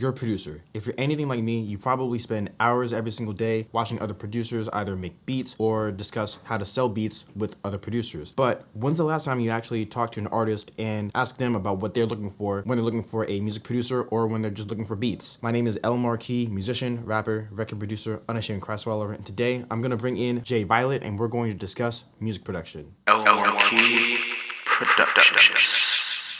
You're a producer. If you're anything like me, you probably spend hours every single day watching other producers either make beats or discuss how to sell beats with other producers. But when's the last time you actually talked to an artist and asked them about what they're looking for when they're looking for a music producer or when they're just looking for beats? My name is Marquee, musician, rapper, record producer, unashamed crowd swallower, and today I'm gonna bring in Jay Violet and we're going to discuss music production. Marquee Productions.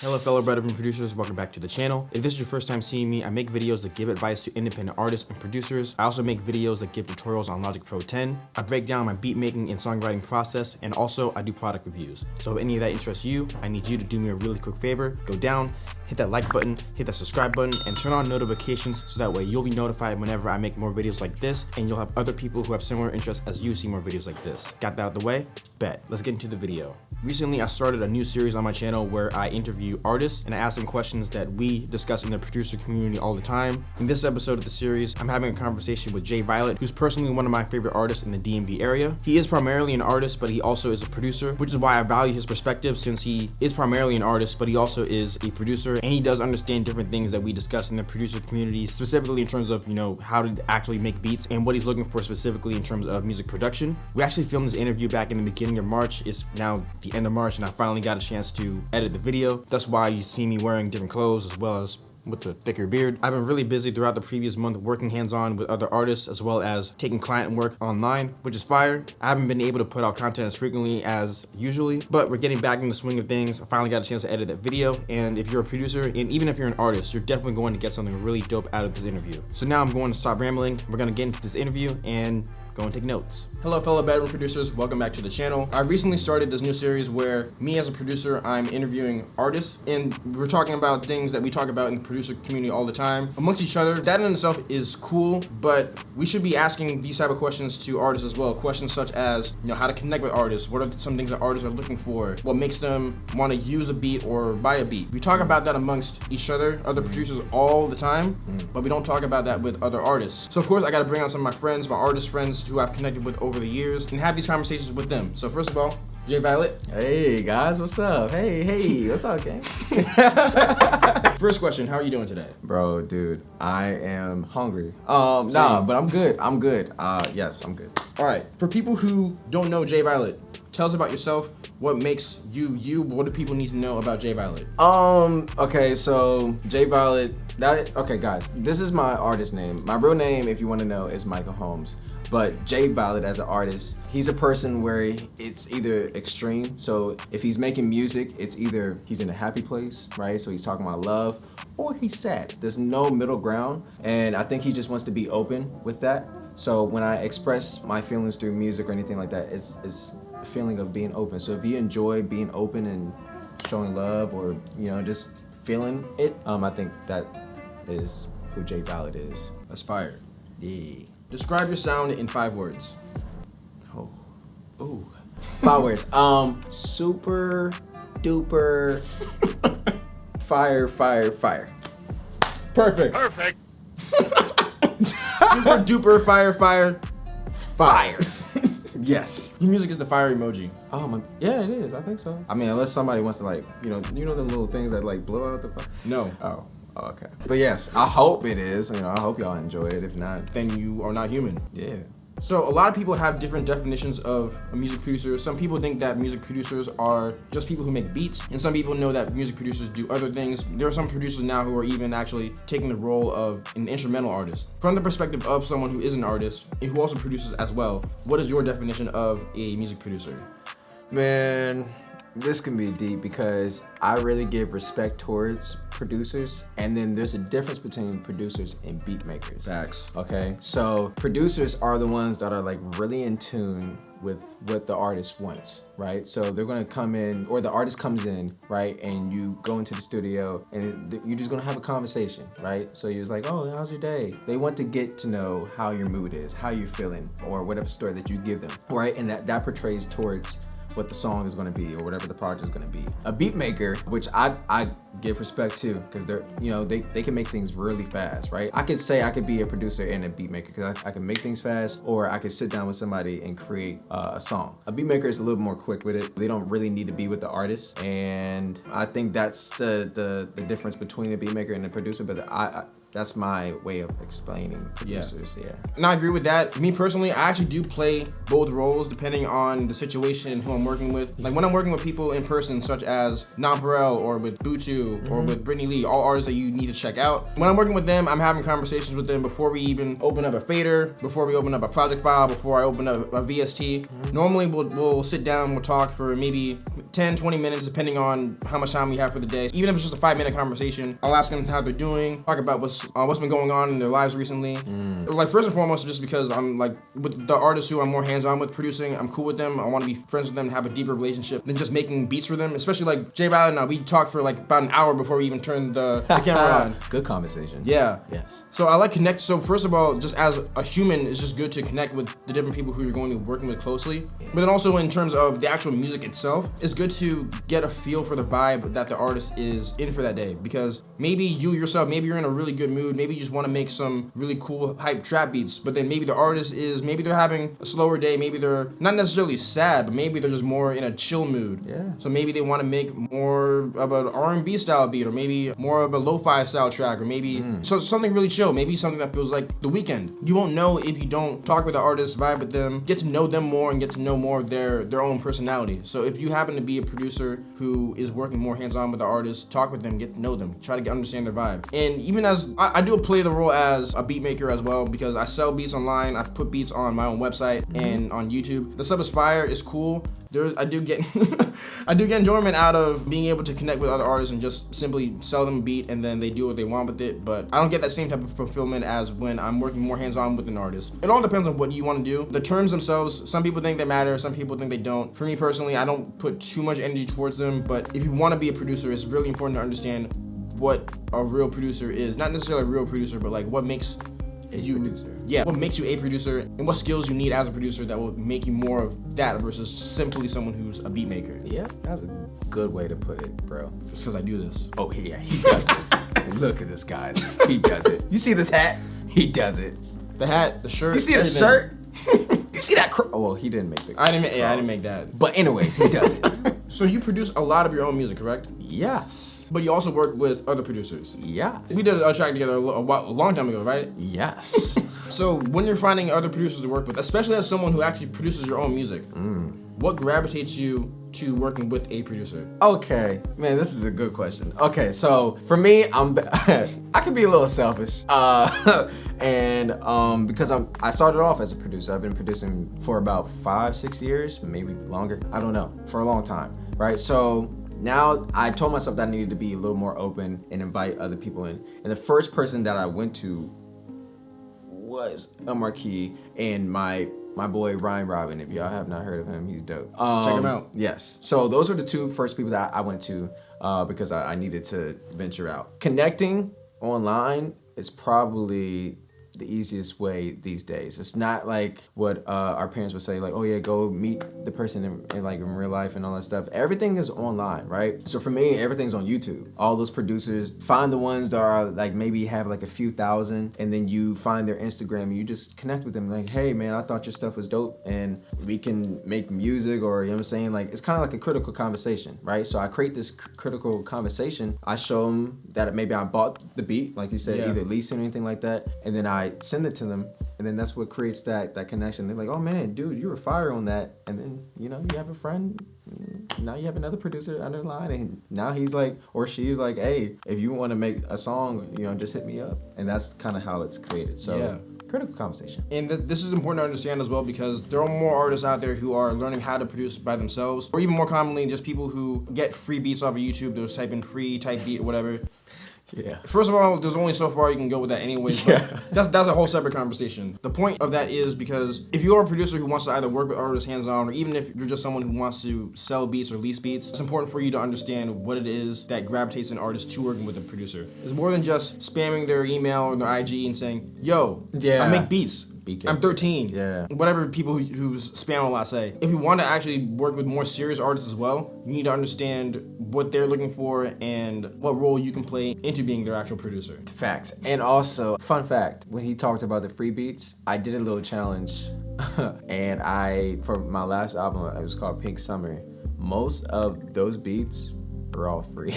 Hello fellow brethren producers, welcome back to the channel. If this is your first time seeing me, I make videos that give advice to independent artists and producers. I also make videos that give tutorials on Logic Pro 10. I break down my beat making and songwriting process, and also I do product reviews. So if any of that interests you, I need you to do me a really quick favor. Go down, hit that like button, hit that subscribe button, and turn on notifications so that way you'll be notified whenever I make more videos like this, and you'll have other people who have similar interests as you see more videos like this. Got that out of the way? Bet. Let's get into the video. Recently, I started a new series on my channel where I interview artists and I ask them questions that we discuss in the producer community all the time. In this episode of the series, I'm having a conversation with Jay Violet, who's personally one of my favorite artists in the DMV area. He is primarily an artist, but he also is a producer, which is why I value his perspective since he is primarily an artist, but he also is a producer, and he does understand different things that we discuss in the producer community, specifically in terms of, how to actually make beats and what he's looking for specifically in terms of music production. We actually filmed this interview back in the beginning of March. It's now the end of March and I finally got a chance to edit the video. That's why you see me wearing different clothes as well as with the thicker beard. I've been really busy throughout the previous month working hands-on with other artists as well as taking client work online, which is fire. I haven't been able to put out content as frequently as usually, but we're getting back in the swing of things. I finally got a chance to edit that video, and if you're a producer and even if you're an artist, you're definitely going to get something really dope out of this interview. So now I'm going to stop rambling. We're going to get into this interview and go and take notes. Hello fellow bedroom producers, welcome back to the channel. I recently started this new series where me as a producer, I'm interviewing artists and we're talking about things that we talk about in the producer community all the time amongst each other. That in itself is cool, but we should be asking these type of questions to artists as well. Questions such as, how to connect with artists, what are some things that artists are looking for, what makes them want to use a beat or buy a beat. We talk about that amongst each other, other producers all the time, but we don't talk about that with other artists. So of course I gotta bring on some of my friends, my artist friends who I've connected with over the years and have these conversations with them. So first of all, Jay Violet. Hey guys, what's up? Hey, what's up, gang? First question, how are you doing today? Bro, dude, I am hungry. Nah, but I'm good. Yes, I'm good. All right, for people who don't know Jay Violet, tell us about yourself. What makes you you? What do people need to know about Jay Violet? Okay, so Jay Violet, okay guys, this is my artist name. My real name, if you want to know, is Michael Holmes. But Jay Violet as an artist, he's a person where it's either extreme. So if he's making music, it's either he's in a happy place, right? So he's talking about love, or he's sad. There's no middle ground. And I think he just wants to be open with that. So when I express my feelings through music or anything like that, it's a feeling of being open. So if you enjoy being open and showing love or, just feeling it, I think that is who Jay Violet is. That's fire. Yeah. Describe your sound in 5 words. Oh, ooh, 5 words. Super duper fire. Perfect. Super duper fire. Yes. Your music is the fire emoji. Oh my, yeah, it is. I think so. I mean, unless somebody wants to them little things that blow out the fire. No. Oh, okay. But yes, I hope it is. I hope y'all enjoy it. If not, then you are not human. Yeah. So a lot of people have different definitions of a music producer. Some people think that music producers are just people who make beats, and some people know that music producers do other things. There are some producers now who are even actually taking the role of an instrumental artist. From the perspective of someone who is an artist and who also produces as well, what is your definition of a music producer? Man, this can be deep because I really give respect towards producers, and then there's a difference between producers and beat makers. Facts. Okay, so producers are the ones that are really in tune with what the artist wants, right? So they're gonna come in, or the artist comes in, right? And you go into the studio and you're just gonna have a conversation, right? So you're just like, oh, how's your day? They want to get to know how your mood is, how you're feeling, or whatever story that you give them, right? And that portrays towards what the song is going to be or whatever the project is going to be. A beat maker, which I give respect to, because they're, they can make things really fast, right? I could say I could be a producer and a beat maker because I can make things fast, or I could sit down with somebody and create a song. A beat maker is a little more quick with it. They don't really need to be with the artist, and I think that's the difference between a beat maker and a producer. But That's my way of explaining producers. Yeah. And I agree with that. Me personally, I actually do play both roles depending on the situation and who I'm working with. Like when I'm working with people in person, such as Namparel or with Butu or with Brittany Lee, all artists that you need to check out. When I'm working with them, I'm having conversations with them before we even open up a fader, before we open up a project file, before I open up a VST. Normally we'll sit down, we'll talk for maybe 10, 20 minutes, depending on how much time we have for the day. Even if it's just a 5-minute conversation, I'll ask them how they're doing, talk about what's been going on in their lives recently. Like first and foremost, just because I'm like, with the artists who I'm more hands-on with producing, I'm cool with them. I want to be friends with them and have a deeper relationship than just making beats for them. Especially like Jay Violet and I, we talked for like about an hour before we even turned the camera on. Good conversation. Yeah. Yes. So I like connect. So first of all, just as a human, it's just good to connect with the different people who you're going to be working with closely. But then also in terms of the actual music itself, it's good to get a feel for the vibe that the artist is in for that day. Because maybe you yourself, maybe you're in a really good mood, maybe you just want to make some really cool hype trap beats, but then maybe the artist is, maybe they're having a slower day, maybe they're not necessarily sad, but maybe they're just more in a chill mood. Yeah. So maybe they want to make more of an R&B style beat, or maybe more of a lo-fi style track, or maybe so something really chill, maybe something that feels like The Weekend. You won't know if you don't talk with the artist, vibe with them, get to know them more, and get to know more of their own personality. So if you happen to be a producer who is working more hands-on with the artist, talk with them, get to know them, try to understand their vibe. And even as I do play the role as a beat maker as well, because I sell beats online, I put beats on my own website and on YouTube. The sub Aspire is cool. I do get enjoyment out of being able to connect with other artists and just simply sell them a beat and then they do what they want with it. But I don't get that same type of fulfillment as when I'm working more hands-on with an artist. It all depends on what you want to do. The terms themselves, some people think they matter, some people think they don't. For me personally, I don't put too much energy towards them. But if you want to be a producer, it's really important to understand what a real producer is. Not necessarily a real producer, but like what makes producer. Yeah, what makes you a producer and what skills you need as a producer that will make you more of that versus simply someone who's a beat maker. Yeah, that's a good way to put it, bro. It's because I do this. Oh yeah, he does this. Look at this, guys. He does it. You see this hat? He does it. The hat, the shirt. You see the everything. shirt? You see that? Oh, well, he didn't make the. I didn't make that. But anyways, he does it. So you produce a lot of your own music, correct? Yes. But you also work with other producers. Yeah. We did a track together a long time ago, right? Yes. So when you're finding other producers to work with, especially as someone who actually produces your own music, what gravitates you to working with a producer? Okay, man, this is a good question. Okay, so for me, I could be a little selfish, and because I started off as a producer. I've been producing for about 5-6 years, maybe longer. I don't know, for a long time, right? So now I told myself that I needed to be a little more open and invite other people in. And the first person that I went to was a Marquee and my boy Ryan Robin. If y'all have not heard of him, he's dope. Check him out. Yes. So those are the two first people that I went to because I needed to venture out. Connecting online is probably the easiest way these days. It's not like what our parents would say, like, oh yeah, go meet the person in real life and all that stuff. Everything is online, right? So for me, everything's on YouTube. All those producers, find the ones that are like maybe have like a few thousand, and then you find their Instagram and you just connect with them like, hey man, I thought your stuff was dope and we can make music, or you know what I'm saying? Like it's kind of like a critical conversation, right? So I create this critical conversation. I show them that maybe I bought the beat, like you said, either leasing or anything like that, and then I send it to them, and then that's what creates that connection. They're like, oh man, dude, you were fire on that. And then, you know, you have a friend, now you have another producer under the line, and now he's like, or she's like, hey, if you want to make a song, you know, just hit me up. And that's kind of how it's created. So critical conversation. And this is important to understand as well, because there are more artists out there who are learning how to produce by themselves, or even more commonly, just people who get free beats off of YouTube. They'll type in free type beat or whatever. Yeah. First of all, there's only so far you can go with that anyways. But that's a whole separate conversation. The point of that is because if you're a producer who wants to either work with artists hands-on, or even if you're just someone who wants to sell beats or lease beats, it's important for you to understand what it is that gravitates an artist to working with a producer. It's more than just spamming their email or their IG and saying, yo, I make beats. I'm 13. Yeah. Whatever people who spam a lot say. If you want to actually work with more serious artists as well, you need to understand what they're looking for and what role you can play into being their actual producer. Facts. And also, fun fact, when he talked about the free beats, I did a little challenge and for my last album, it was called Pink Summer. Most of those beats were all free.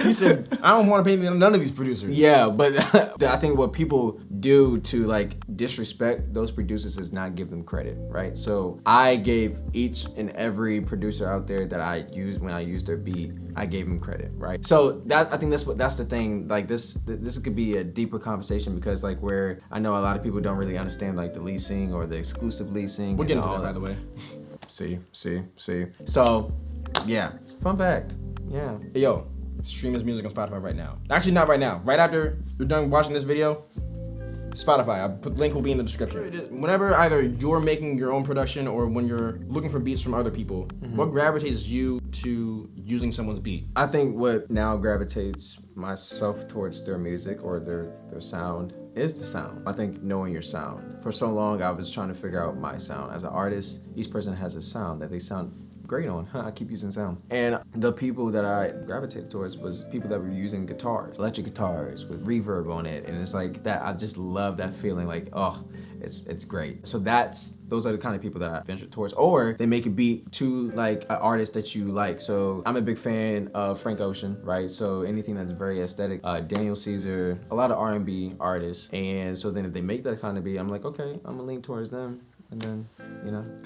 He said, I don't want to pay none of these producers. Yeah, but I think what people do to like disrespect those producers is not give them credit, right? So I gave each and every producer out there that I used when I used their beat, I gave them credit, right? So that I think that's the thing. Like this could be a deeper conversation because like where I know a lot of people don't really understand like the leasing or the exclusive leasing. We'll get into that, by the way. See. So yeah, fun fact. Yeah. Hey, yo, stream his music on Spotify right now. Actually, not right now. Right after you're done watching this video, Spotify. The link will be in the description. Whenever either you're making your own production or when you're looking for beats from other people, what gravitates you to using someone's beat? I think what now gravitates myself towards their music or their sound is the sound. I think knowing your sound. For so long, I was trying to figure out my sound. As an artist, each person has a sound that they sound great on. I keep using sound. And the people that I gravitated towards was people that were using guitars, electric guitars with reverb on it. And it's like that, I just love that feeling like, oh, it's great. So those are the kind of people that I venture towards. Or they make a beat to like an artist that you like. So I'm a big fan of Frank Ocean, right? So anything that's very aesthetic, Daniel Caesar, a lot of R&B artists. And so then if they make that kind of beat, I'm like, okay, I'm gonna lean towards them. And then,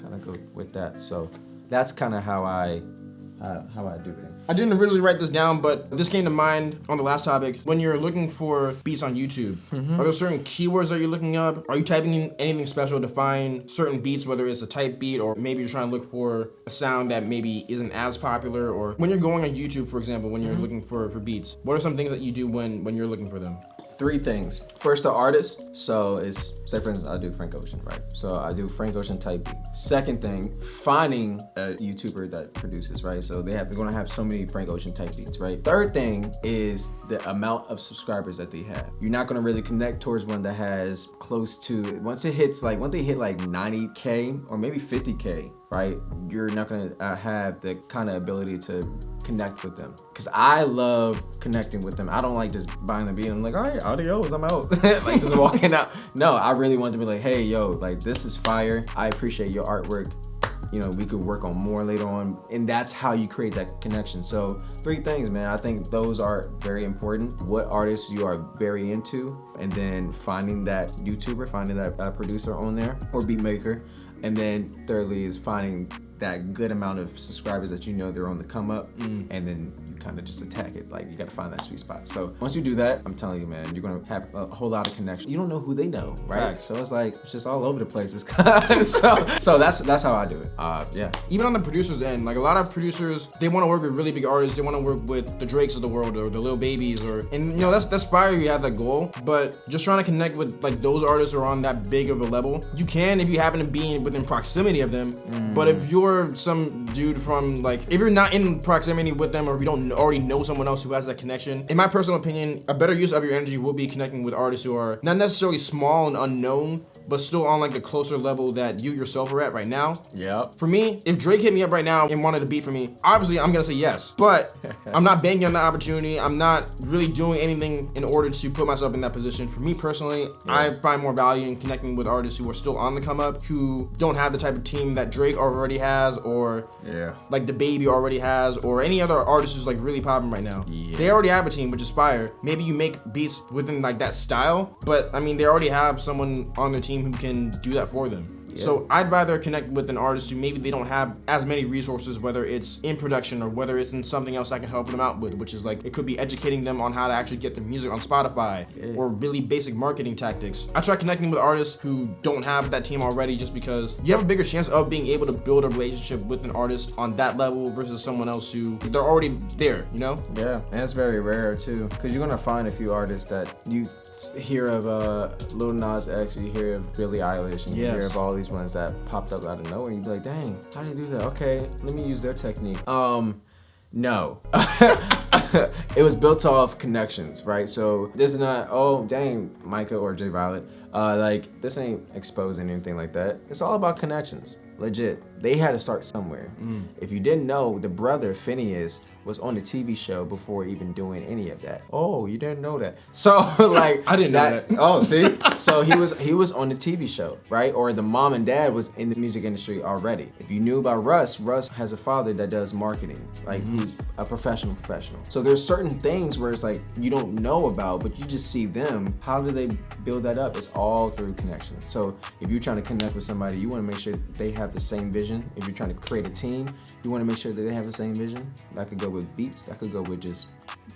kind of go with that. So that's kind of how I do things. I didn't originally write this down, but this came to mind on the last topic. When you're looking for beats on YouTube, are there certain keywords that you're looking up? Are you typing in anything special to find certain beats, whether it's a type beat or maybe you're trying to look for a sound that maybe isn't as popular? Or when you're going on YouTube, for example, when you're looking for beats, what are some things that you do when you're looking for them? 3 things. First, the artist. So it's, say for instance, I do Frank Ocean, right? So I do Frank Ocean type beat. Second thing, finding a YouTuber that produces, right? So they're gonna have so many Frank Ocean type beats, right? Third thing is the amount of subscribers that they have. You're not gonna really connect towards one that has close to, once they hit like 90K or maybe 50K, right? You're not gonna have the kind of ability to connect with them. Cause I love connecting with them. I don't like just buying the beat and I'm like, all right, adios, I'm out. Like just walking out. No, I really want to be like, hey, yo, like this is fire. I appreciate your artwork. We could work on more later on. And that's how you create that connection. So 3 things, man. I think those are very important. What artists you are very into, and then finding that YouTuber, finding that producer on there or beat maker. And then thirdly is finding that good amount of subscribers that they're on the come up, and then you kind of just attack it. Like you got to find that sweet spot. So once you do that, I'm telling you, man, you're gonna have a whole lot of connection. You don't know who they know, right? Facts. So it's like it's just all over the place. so that's how I do it. Yeah. Even on the producers end, like a lot of producers, they want to work with really big artists. They want to work with the Drakes of the world or the Lil Babies, that's fire. You have that goal, but just trying to connect with like those artists who are on that big of a level, you can if you happen to be within proximity of them. But if you're some dude from like, if you're not in proximity with them or if you don't already know someone else who has that connection, in my personal opinion, a better use of your energy will be connecting with artists who are not necessarily small and unknown, but still on like the closer level that you yourself are at right now. Yeah. For me, if Drake hit me up right now and wanted a beat for me, obviously I'm gonna say yes. But I'm not banking on that opportunity. I'm not really doing anything in order to put myself in that position. For me personally, I find more value in connecting with artists who are still on the come up, who don't have the type of team that Drake already has, or like the Baby already has, or any other artist who's like really popping right now. They already have a team, which is fire. Maybe you make beats within like that style, but I mean they already have someone on their team who can do that for them. So I'd rather connect with an artist who maybe they don't have as many resources, whether it's in production or whether it's in something else I can help them out with, which is like, it could be educating them on how to actually get their music on Spotify or really basic marketing tactics. I try connecting with artists who don't have that team already, just because you have a bigger chance of being able to build a relationship with an artist on that level versus someone else who they're already there, Yeah, and it's very rare too, because you're gonna find a few artists that you hear of Lil Nas X, you hear of Billie Eilish, and you hear of all these ones that popped up out of nowhere. You'd be like, dang, how do you do that? Okay, let me use their technique. No. It was built off connections, right? So this is not, oh, dang, Micah or Jay Violet. Like, this ain't exposing anything like that. It's all about connections. Legit. They had to start somewhere. If you didn't know, the brother, Phineas, was on the TV show before even doing any of that. Oh, you didn't know that. So like I didn't know that. Oh, see? So he was on the TV show, right? Or the mom and dad was in the music industry already. If you knew about Russ has a father that does marketing. Like he's a professional. So there's certain things where it's like you don't know about, but you just see them. How do they build that up? It's all through connections. So if you're trying to connect with somebody, you want to make sure they have the same vision. If you're trying to create a team, you want to make sure that they have the same vision. That could go with beats, that could go with just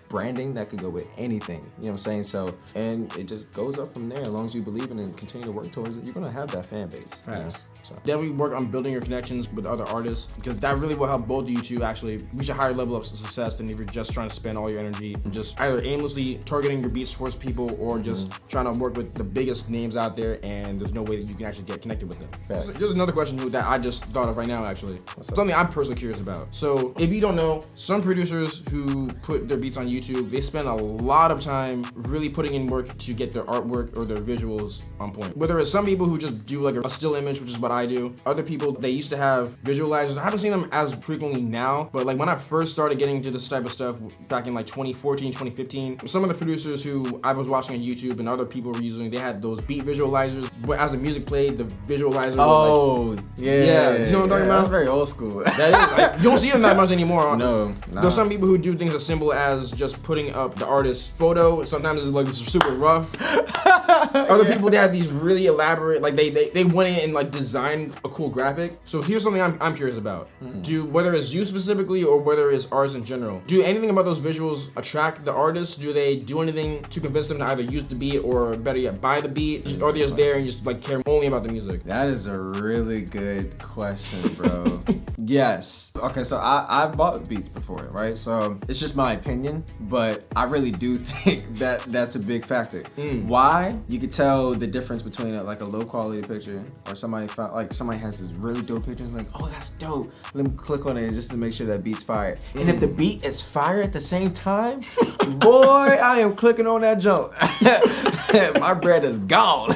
branding, that could go with anything. You know what I'm saying? So, and it just goes up from there. As long as you believe in it and continue to work towards it, you're gonna have that fan base. You know? So definitely work on building your connections with other artists, because that really will help both of you to actually reach a higher level of success than if you're just trying to spend all your energy and just either aimlessly targeting your beats towards people or just trying to work with the biggest names out there and there's no way that you can actually get connected with them. Here's another question that I just thought of right now, actually. Something I'm personally curious about. So if you don't know, some producers who put their beats on YouTube, they spend a lot of time really putting in work to get their artwork or their visuals on point. Whether it's some people who just do like a still image, which is what I do. Other people, they used to have visualizers. I haven't seen them as frequently now, but like when I first started getting into this type of stuff back in like 2014, 2015, some of the producers who I was watching on YouTube and other people were using, they had those beat visualizers, but as the music played, the visualizer was like, yeah, you know what I'm talking about? That's very old school. That is, like, you don't see them that much anymore. No, There's some people who do things as simple as just putting up the artist's photo. Sometimes it's like super rough. Other people, they have these really elaborate, like they went in and like designed a cool graphic. So here's something I'm curious about. Whether it's you specifically or whether it's artists in general, do anything about those visuals attract the artists? Do they do anything to convince them to either use the beat or better yet buy the beat? Or are they just there and just like care only about the music? That is a really good question, bro. Yes. Okay, so I've bought beats before, right? So it's just my opinion, but I really do think that that's a big factor. Why? You could tell the difference between like a low quality picture or somebody has this really dope picture. It's like, oh, that's dope. Let me click on it just to make sure that beat's fire. And if the beat is fire at the same time, boy, I am clicking on that jump. My bread is gone.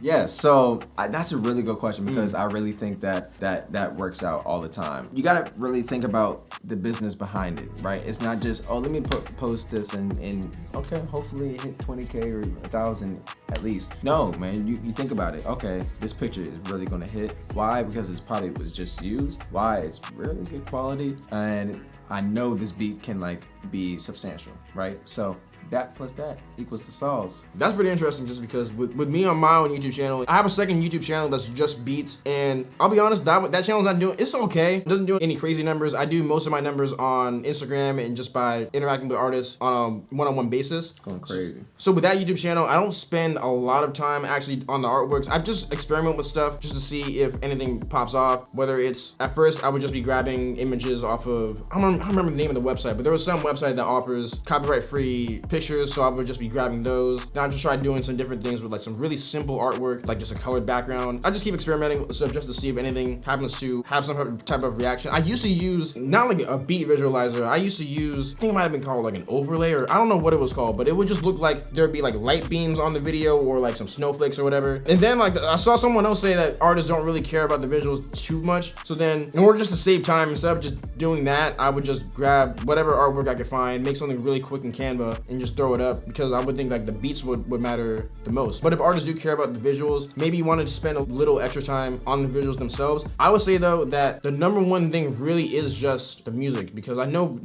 Yeah, so that's a really good question because I really think that works out all the time. You gotta really think about the business behind it, right? It's not just, oh, let me post this and okay, hopefully it hit 20K or 1,000 at least. No, man, you think about it. Okay, this picture is really gonna hit. Why? Because it's probably was just used. Why? It's really good quality, and I know this beat can like be substantial, right? So that plus that equals the sauce. That's pretty interesting just because with me on my own YouTube channel, I have a second YouTube channel that's just beats, and I'll be honest, that channel's not doing, it's okay. It doesn't do any crazy numbers. I do most of my numbers on Instagram and just by interacting with artists on a one-on-one basis. Going crazy. So with that YouTube channel, I don't spend a lot of time actually on the artworks. I just experiment with stuff just to see if anything pops off. Whether it's, at first I would just be grabbing images off of, I don't remember the name of the website, but there was some website that offers copyright-free pictures, so I would just be grabbing those. Then I just tried doing some different things with like some really simple artwork, like just a colored background. I just keep experimenting with stuff just to see if anything happens to have some type of reaction. I used to use, not like a beat visualizer, I used to use, I think it might have been called like an overlay, or I don't know what it was called, but it would just look like there'd be like light beams on the video or like some snowflakes or whatever. And then like I saw someone else say that artists don't really care about the visuals too much. So then in order just to save time, instead of just doing that, I would just grab whatever artwork I could find, make something really quick in Canva and just throw it up, because I would think like the beats would matter the most. But if artists do care about the visuals, maybe you wanted to spend a little extra time on the visuals themselves. I would say though that the number one thing really is just the music, because I know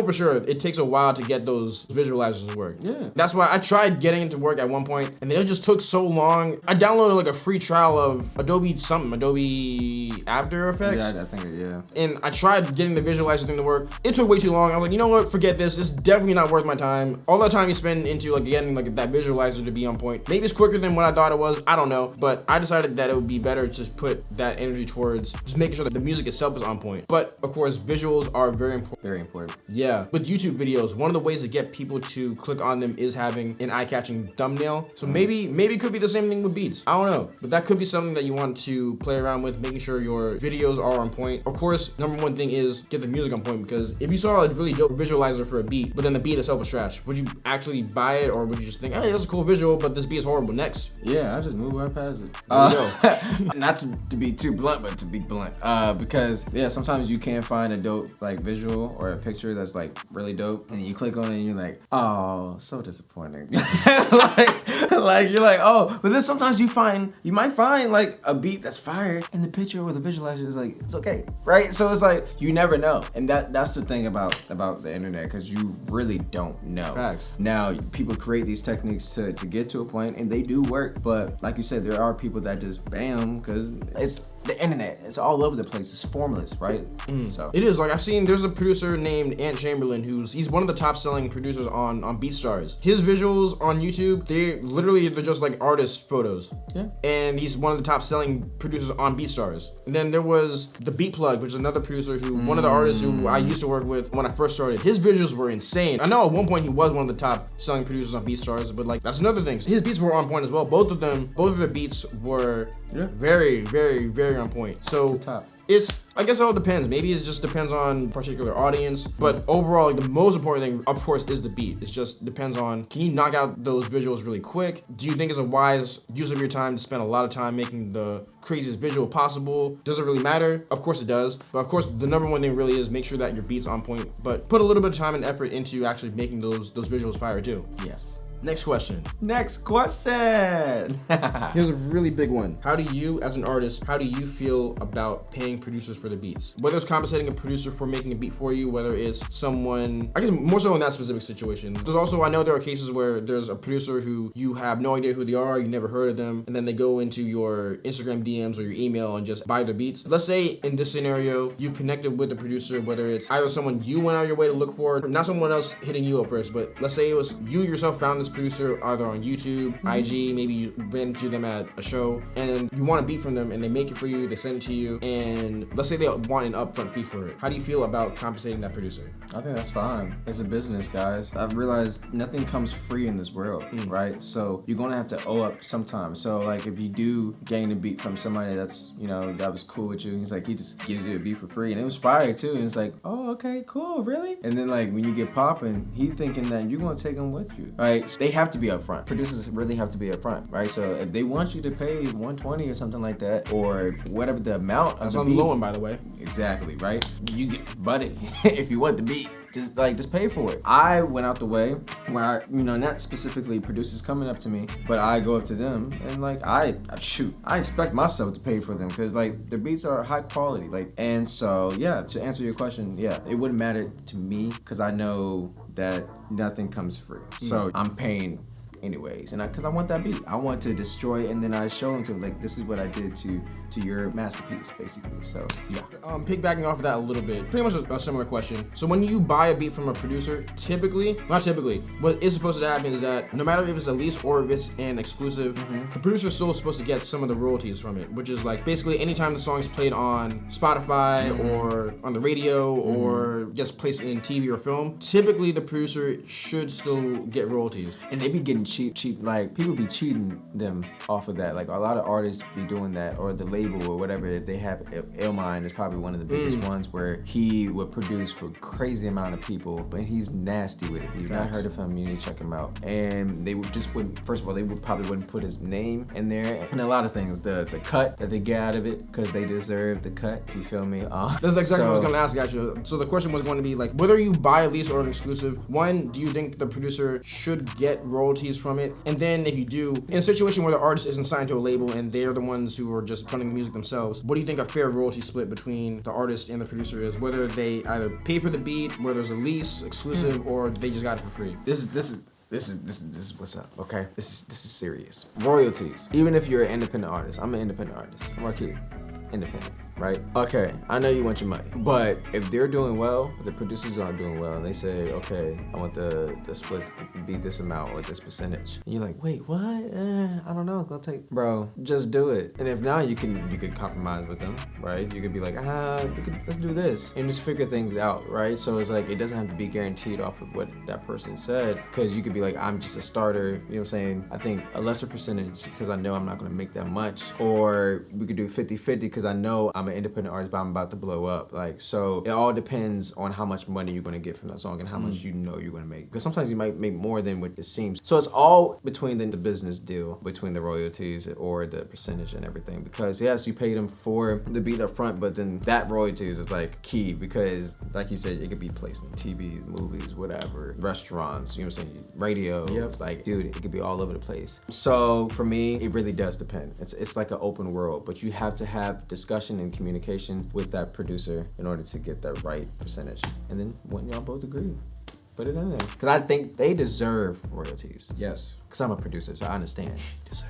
for sure it takes a while to get those visualizers to work. Yeah. That's why I tried getting it to work at one point, and then it just took so long. I downloaded like a free trial of Adobe After Effects. Yeah, I think, yeah. And I tried getting the visualizer thing to work. It took way too long. I was like, you know what? Forget this. It's definitely not worth my time. All the time you spend into like getting like that visualizer to be on point. Maybe it's quicker than what I thought it was. I don't know. But I decided that it would be better to put that energy towards just making sure that the music itself is on point. But of course, visuals are very important. Very important. Yeah. With YouTube videos, one of the ways to get people to click on them is having an eye-catching thumbnail. So maybe it could be the same thing with beats. I don't know. But that could be something that you want to play around with, making sure your videos are on point. Of course, number one thing is get the music on point, because if you saw a really dope visualizer for a beat, but then the beat itself was trash, would you actually buy it, or would you just think, hey, that's a cool visual, but this beat is horrible? Next. Yeah, I just move right past it. There you go. Not to be too blunt, but to be blunt. Because yeah, sometimes you can find a dope like visual or a picture that's like really dope, and you click on it and you're like, oh, so disappointing. like you're like, oh, but then sometimes you might find like a beat that's fire, and the picture or the visualizer is like, it's okay, right? So it's like you never know, and that's the thing about the internet, because you really don't know. Facts. Now people create these techniques to get to a point, and they do work, but like you said, there are people that just bam, because it's the internet. It's all over the place. It's formless, right? So it is. Like I've seen, there's a producer named Ant Chamberlain he's one of the top selling producers on BeatStars. His visuals on YouTube, they're just like artist photos. Yeah. And he's one of the top selling producers on BeatStars. And then there was the Beat Plug, which is another producer one of the artists who I used to work with when I first started. His visuals were insane. I know at one point he was one of the top selling producers on BeatStars, but like that's another thing. His beats were on point as well. Both of the beats were very, very, very on point. So top. I guess it all depends. Maybe it just depends on particular audience, but overall, like, the most important thing, of course, is the beat. It just depends on, can you knock out those visuals really quick? Do you think it's a wise use of your time to spend a lot of time making the craziest visual possible? Does it really matter? Of course it does. But of course, the number one thing really is make sure that your beat's on point, but put a little bit of time and effort into actually making those visuals fire too. Yes. Next question. Next question. Here's a really big one. How do you, as an artist, how do you feel about paying producers for the beats? Whether it's compensating a producer for making a beat for you, whether it's someone, I guess more so in that specific situation. There's also, I know there are cases where there's a producer who you have no idea who they are, you never heard of them, and then they go into your Instagram DMs or your email and just buy their beats. Let's say in this scenario, you connected with the producer, whether it's either someone you went out of your way to look for, not someone else hitting you up first, but let's say it was you yourself found this producer either on YouTube, IG, maybe you ran into them at a show, and you want a beat from them, and they make it for you, they send it to you, and let's say they want an upfront fee for it. How do you feel about compensating that producer? I think that's fine. It's a business, guys. I've realized nothing comes free in this world, right? So you're gonna have to owe up sometime. So like if you do gain a beat from somebody that's, that was cool with you, he's like, he just gives you a beat for free, and it was fire too, and it's like, oh, okay, cool, really? And then like when you get popping, he thinking that you're gonna take him with you, right? So they have to be upfront. Producers really have to be upfront, right? So if they want you to pay $120 or something like that, or whatever the amount of That's the on beat, the low end, by the way. Exactly, right? You get buddy if you want the beat. Just pay for it. I went out the way where not specifically producers coming up to me, but I go up to them and like I expect myself to pay for them, because like the beats are high quality. And so yeah, to answer your question, yeah, it wouldn't matter to me because I know that nothing comes free. So I'm paying anyways, and because I want that beat, I want to destroy it, and then I show them to like, this is what I did to your masterpiece, basically. So yeah. Piggybacking off of that a little bit, pretty much a similar question. So when you buy a beat from a producer, not typically, what is supposed to happen is that no matter if it's a lease or if it's an exclusive, the producer is still supposed to get some of the royalties from it, which is like basically anytime the song is played on Spotify or on the radio or gets placed in TV or film, typically the producer should still get royalties. And they be getting cheap, like people be cheating them off of that. Like a lot of artists be doing that, or the label or whatever. If they have Illmind is probably one of the biggest ones, where he would produce for crazy amount of people, but he's nasty with it. If you've not heard of him, you need to check him out. And they wouldn't, first of all, they probably wouldn't put his name in there, and a lot of things, the cut that they get out of it, because they deserve the cut, if you feel me. That's exactly what I was going to ask, actually. So the question was going to be like, whether you buy a lease or an exclusive, one, do you think the producer should get royalties from it? And then if you do, in a situation where the artist isn't signed to a label and they're the ones who are just funding the music themselves, what do you think a fair royalty split between the artist and the producer is? Whether they either pay for the beat, whether there's a lease, exclusive, or they just got it for free? This is what's up, okay? This is serious. Royalties. Even if you're an independent artist, I'm an independent artist. Marquee, independent, right? Okay, I know you want your money, but if they're doing well, if the producers aren't doing well, and they say, okay, I want the split to be this amount or this percentage, and you're like, wait, what? I don't know. It's gonna take, bro. Just do it. And if not, you can compromise with them, right? You could be like, let's do this, and just figure things out, right? So it's like it doesn't have to be guaranteed off of what that person said, because you could be like, I'm just a starter. You know what I'm saying? I think a lesser percentage because I know I'm not gonna make that much, or we could do 50-50 because I know I'm I'm an independent artist, but I'm about to blow up. Like, so it all depends on how much money you're gonna get from that song and how much you know you're gonna make. Because sometimes you might make more than what it seems. So it's all between the business deal, between the royalties or the percentage and everything. Because yes, you pay them for the beat up front, but then that royalties is like key because, like you said, it could be placed in TV, movies, whatever, restaurants. You know what I'm saying? Radio. Yep. It's like, dude, it could be all over the place. So for me, it really does depend. It's like an open world, but you have to have discussion and communication with that producer in order to get that right percentage. And then when y'all both agree, put it in there. Because I think they deserve royalties. Yes. Because I'm a producer, so I understand. Deserve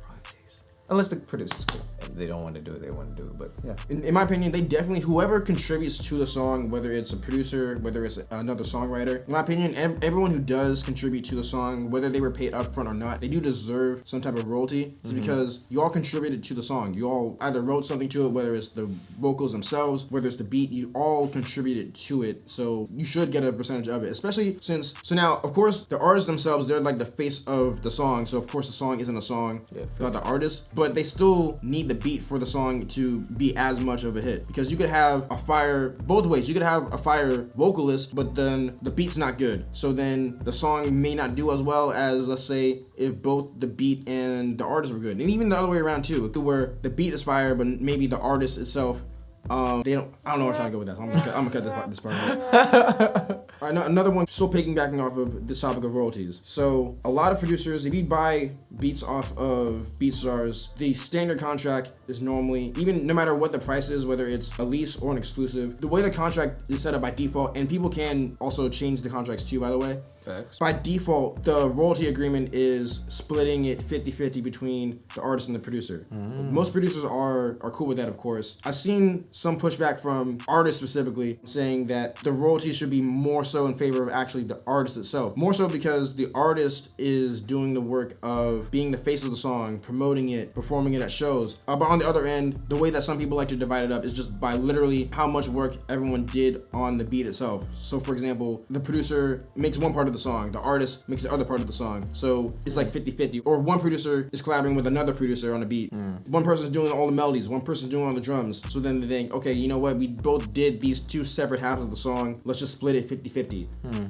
royalties. Unless the producer's cool. If they don't want to do it, they want to do it. But yeah. In my opinion, they definitely, whoever contributes to the song, whether it's a producer, whether it's another songwriter, in my opinion, everyone who does contribute to the song, whether they were paid upfront or not, they do deserve some type of royalty. It's because you all contributed to the song. You all either wrote something to it, whether it's the vocals themselves, whether it's the beat, you all contributed to it. So you should get a percentage of it, especially since, so now, of course, the artists themselves, they're like the face of the song. So of course the song isn't a song without the artist, but they still need the beat for the song to be as much of a hit, because you could have a fire both ways. You could have a fire vocalist, but then the beat's not good, so then the song may not do as well as, let's say, if both the beat and the artist were good. And even the other way around too, if where the beat is fire but maybe the artist itself, they don't, I don't know where I'm trying to go with that, so I'm gonna cut this part out. Another one, still piggybacking off of this topic of royalties. So a lot of producers, if you buy beats off of BeatStars, the standard contract is normally, even no matter what the price is, whether it's a lease or an exclusive, the way the contract is set up by default, and people can also change the contracts too, by the way. Facts. By default, the royalty agreement is splitting it 50-50 between the artist and the producer. Most producers are cool with that, of course. I've seen some pushback from artists specifically saying that the royalties should be more so in favor of actually the artist itself. More so because the artist is doing the work of being the face of the song, promoting it, performing it at shows. But on the other end, the way that some people like to divide it up is just by literally how much work everyone did on the beat itself. So for example, the producer makes one part of the song, the artist makes the other part of the song. So it's like 50-50. Or one producer is collaborating with another producer on a beat. One person's doing all the melodies, one person's doing all the drums. So then they think, okay, you know what, we both did these two separate halves of the song, let's just split it 50-50.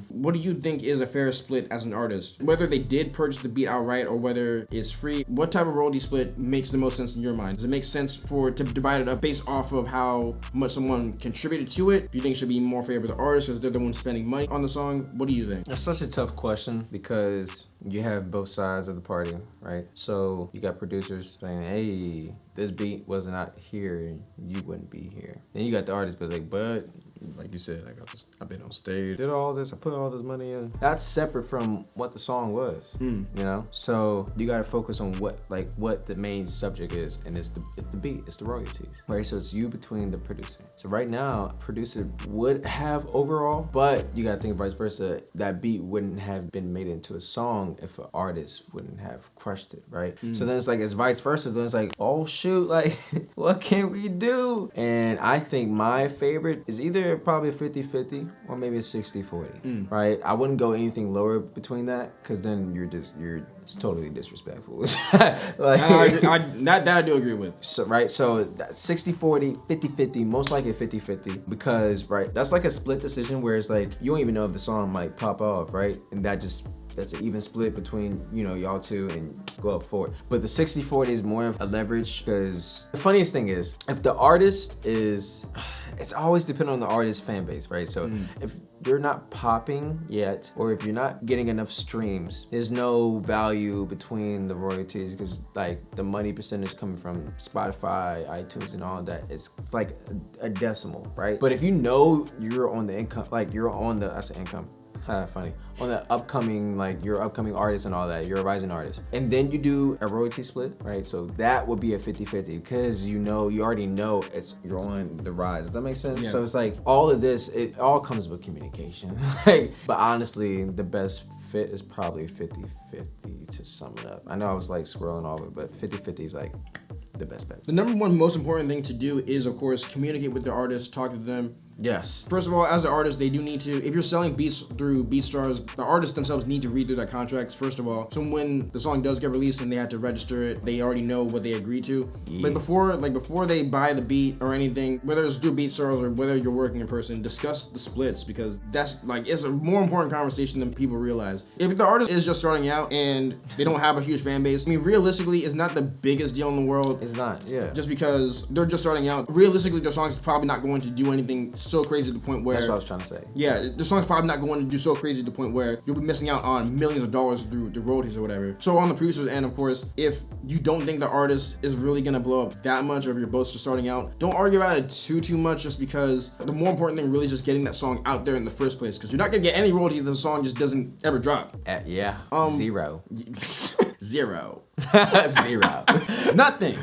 What do you think is a fair split as an artist? Whether they did purchase the beat outright or whether it's free, what type of royalty split makes the most sense in your mind? Does it make sense to divide it up based off of how much someone contributed to it? Do you think it should be more favor of the artist because they're the ones spending money on the song? What do you think? That's such a tough question because you have both sides of the party, right? So you got producers saying, hey, this beat was not here, you wouldn't be here. Then you got the artist, but like, but like you said, I've been on stage, did all this, I put all this money in. That's separate from what the song was, you know? So you gotta focus on what the main subject is, and it's the beat, it's the royalties, right? So it's you between the producer. So right now, producer would have overall, but you gotta think vice versa. That beat wouldn't have been made into a song if an artist wouldn't have crushed it, right? So then it's like, it's vice versa. Then it's like, oh shoot, like, what can we do? And I think my favorite is either probably 50-50 or maybe a 60-40, right? I wouldn't go anything lower between that, because then it's totally disrespectful. Like, that I do agree with. So, right, so 60-40, 50-50, most likely 50-50, because, right, that's like a split decision where it's like, you don't even know if the song might pop off, right? And that's an even split between, you know, y'all two and go up for it. But the 60-40 is more of a leverage, because the funniest thing is, if the artist is, it's always dependent on the artist's fan base, right? So if you're not popping yet, or if you're not getting enough streams, there's no value between the royalties, because like the money percentage coming from Spotify, iTunes, and all of that, it's like a decimal, right? But if you know you're on the income, like you're on the, that's the income, funny, on the upcoming, like your upcoming artist and all that, you're a rising artist, and then you do a royalty split, right? So that would be a 50-50, because you already know you're on the rise. Does that make sense? Yeah. So it's like all of this, it all comes with communication. Like, but honestly, the best fit is probably 50-50 to sum it up. I know I was like scrolling over, but 50-50 is like the best bet. The number one most important thing to do is, of course, communicate with the artist, talk to them, Yes. First of all, as an artist, they do need to, if you're selling beats through BeatStars, the artists themselves need to read through their contracts, first of all. So when the song does get released and they have to register it, they already know what they agree to. Yeah. Before they buy the beat or anything, whether it's through BeatStars or whether you're working in person, discuss the splits, because that's like, it's a more important conversation than people realize. If the artist is just starting out and they don't have a huge fan base, I mean, realistically, it's not the biggest deal in the world. It's not, yeah. Just because they're just starting out. Realistically, their song's probably not going to do anything so crazy to the point where... That's what I was trying to say. Yeah, the song's probably not going to do so crazy to the point where you'll be missing out on millions of dollars through the royalties or whatever. So on the producer's end, of course, if you don't think the artist is really gonna blow up that much, or if you're both just starting out, don't argue about it too much, just because the more important thing really is just getting that song out there in the first place, because you're not gonna get any royalty if the song just doesn't ever drop. Yeah. Zero. Zero. Zero. Nothing.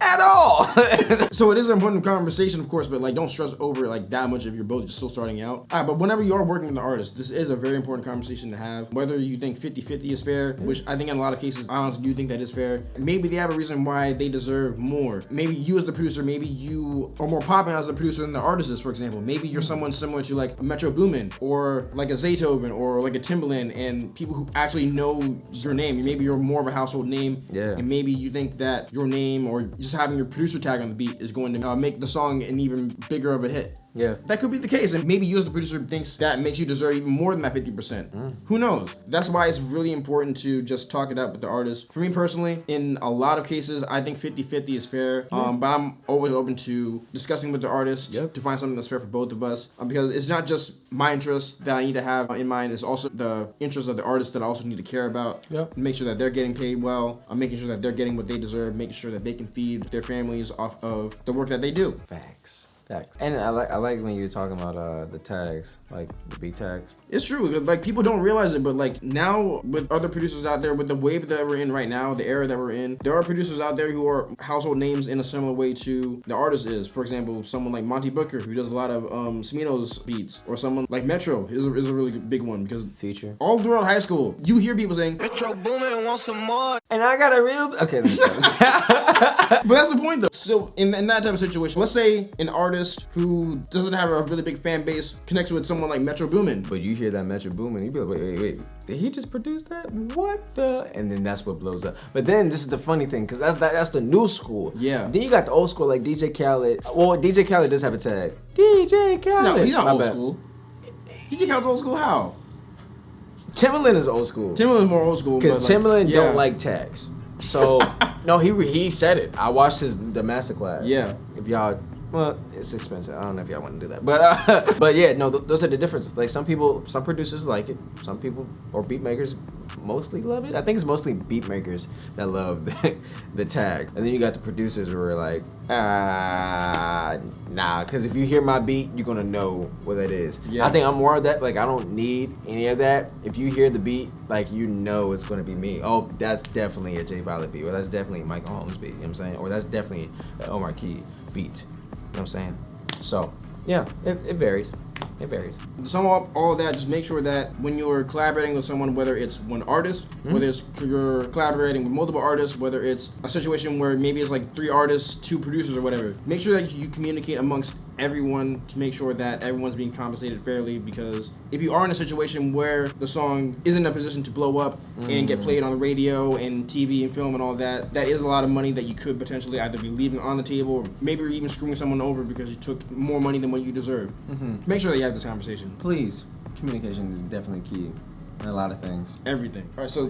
At all. So it is an important conversation, of course, but like, don't stress over it like that much if you're both just still starting out. All right, but whenever you are working with the artist, this is a very important conversation to have. Whether you think 50-50 is fair, which I think in a lot of cases, I honestly do think that is fair. Maybe they have a reason why they deserve more. Maybe you as the producer, maybe you are more popular as the producer than the artist is, for example. Maybe you're someone similar to like a Metro Boomin, or like a Zaytoven, or like a Timbaland, and people who actually know your name. Maybe you're more of a household name. Yeah. And maybe you think that your name, or just having your producer tag on the beat, is going to make the song an even bigger of a hit. Yeah. That could be the case, and maybe you as the producer thinks that makes you deserve even more than that 50%. Who knows? That's why it's really important to just talk it out with the artist. For me personally, in a lot of cases, I think 50-50 is fair, but I'm always open to discussing with the artist to find something that's fair for both of us, because it's not just my interest that I need to have in mind, it's also the interest of the artist that I also need to care about. Make sure that they're getting paid well, making sure that they're getting what they deserve, making sure that they can feed their families off of the work that they do. Facts. And I like when you were talking about the tags, like the beat tags. It's true, like people don't realize it, but like now with other producers out there, with the wave that we're in right now, the era that we're in, there are producers out there who are household names in a similar way to the artist is. For example, someone like Monty Booker, who does a lot of Smino's beats, or someone like Metro is a really big one, because Future. All throughout high school, you hear people saying, Metro Boomin want some more. And I got a real... Okay, but that's the point though. So in that type of situation, let's say an artist who doesn't have a really big fan base connects with someone like Metro Boomin. But you hear that Metro Boomin, you be like, wait, did he just produce that? What the? And then that's what blows up. But then this is the funny thing, because that's the new school. Yeah. Then you got the old school like DJ Khaled. Well, DJ Khaled does have a tag. DJ Khaled. No, he's not My old bad. school. DJ Khaled's old school how? Timbaland is old school. Timbaland's more old school. Because but, Timbaland yeah. don't like tags. So, no, he said it. I watched the masterclass. Yeah. If y'all, well, it's expensive. I don't know if y'all want to do that. But yeah, no, those are the differences. Like some producers like it. Some people, or beat makers, mostly love it. I think it's mostly beat makers that love the tag. And then you got the producers who are like, nah, because if you hear my beat, you're gonna know what that is. Yeah. I think I'm more of that. Like I don't need any of that. If you hear the beat, like you know it's gonna be me. Oh, that's definitely a Jay Violet beat, or that's definitely a Michael Holmes beat. You know what I'm saying? Or that's definitely a Marquee beat. You know what I'm saying? So yeah, it varies. It varies. To sum up all of that, just make sure that when you're collaborating with someone, whether it's one artist, whether it's you're collaborating with multiple artists, whether it's a situation where maybe it's like 3 artists, 2 producers or whatever, make sure that you communicate amongst everyone to make sure that everyone's being compensated fairly, because if you are in a situation where the song isn't in a position to blow up and get played on the radio and TV and film and all that, that is a lot of money that you could potentially either be leaving on the table, or maybe you're even screwing someone over because you took more money than what you deserve. Make sure that you have this conversation. Please, communication is definitely key in a lot of things. Everything. All right, so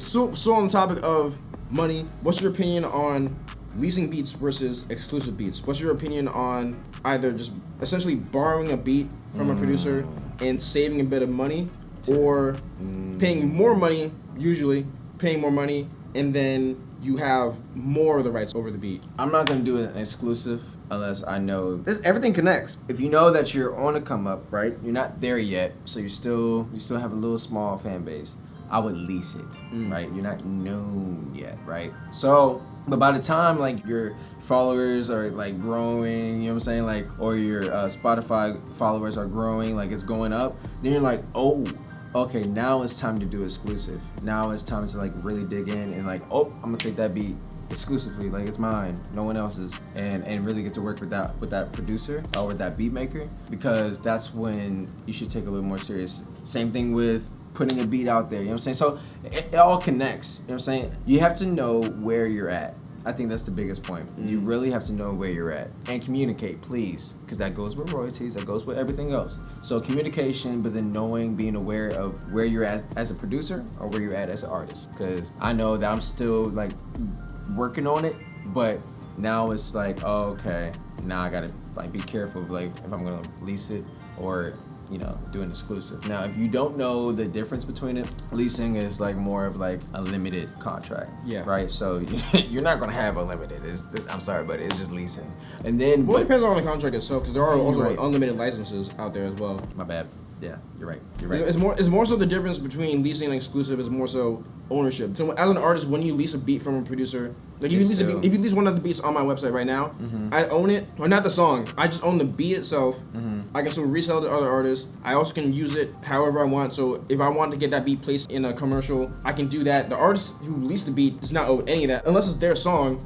on the topic of money, what's your opinion on leasing beats versus exclusive beats? What's your opinion on either just essentially borrowing a beat from a producer and saving a bit of money, or paying more money, usually paying more money, and then you have more of the rights over the beat? I'm not gonna do an exclusive unless I know everything connects. If you know that you're on a come up, right? You're not there yet, so you still have a little small fan base. I would lease it, right? You're not known yet, right? So, but by the time like your followers are like growing, you know what I'm saying, like, or your Spotify followers are growing, like it's going up, then you're like, oh, okay, now it's time to do exclusive. Now it's time to like really dig in and like, oh, I'm gonna take that beat exclusively, like it's mine, no one else's, and really get to work with that producer or with that beat maker, because that's when you should take a little more serious. Same thing with putting a beat out there, you know what I'm saying? So it all connects, you know what I'm saying? You have to know where you're at. I think that's the biggest point. You really have to know where you're at and communicate, please, because that goes with royalties, that goes with everything else. So communication, but then knowing, being aware of where you're at as a producer or where you're at as an artist. Because I know that I'm still like working on it, but now it's like, oh, okay, now I gotta like be careful of like if I'm gonna lease it or, you know, do an exclusive. Now, if you don't know the difference between it, leasing is like more of like a limited contract. Yeah. Right? So you're not gonna have a limited. I'm sorry, but it's just leasing. And then, Well, it depends on the contract itself, because there are also right. unlimited licenses out there as well. My bad. Yeah, you're right. You're right. It's more so the difference between leasing and exclusive is more so ownership. So as an artist, when you lease a beat from a producer, like if you lease one of the beats on my website right now, I own it, or not the song. I just own the beat itself. I can still resell it to other artists. I also can use it however I want. So if I want to get that beat placed in a commercial, I can do that. The artist who leased the beat does not owe any of that unless it's their song.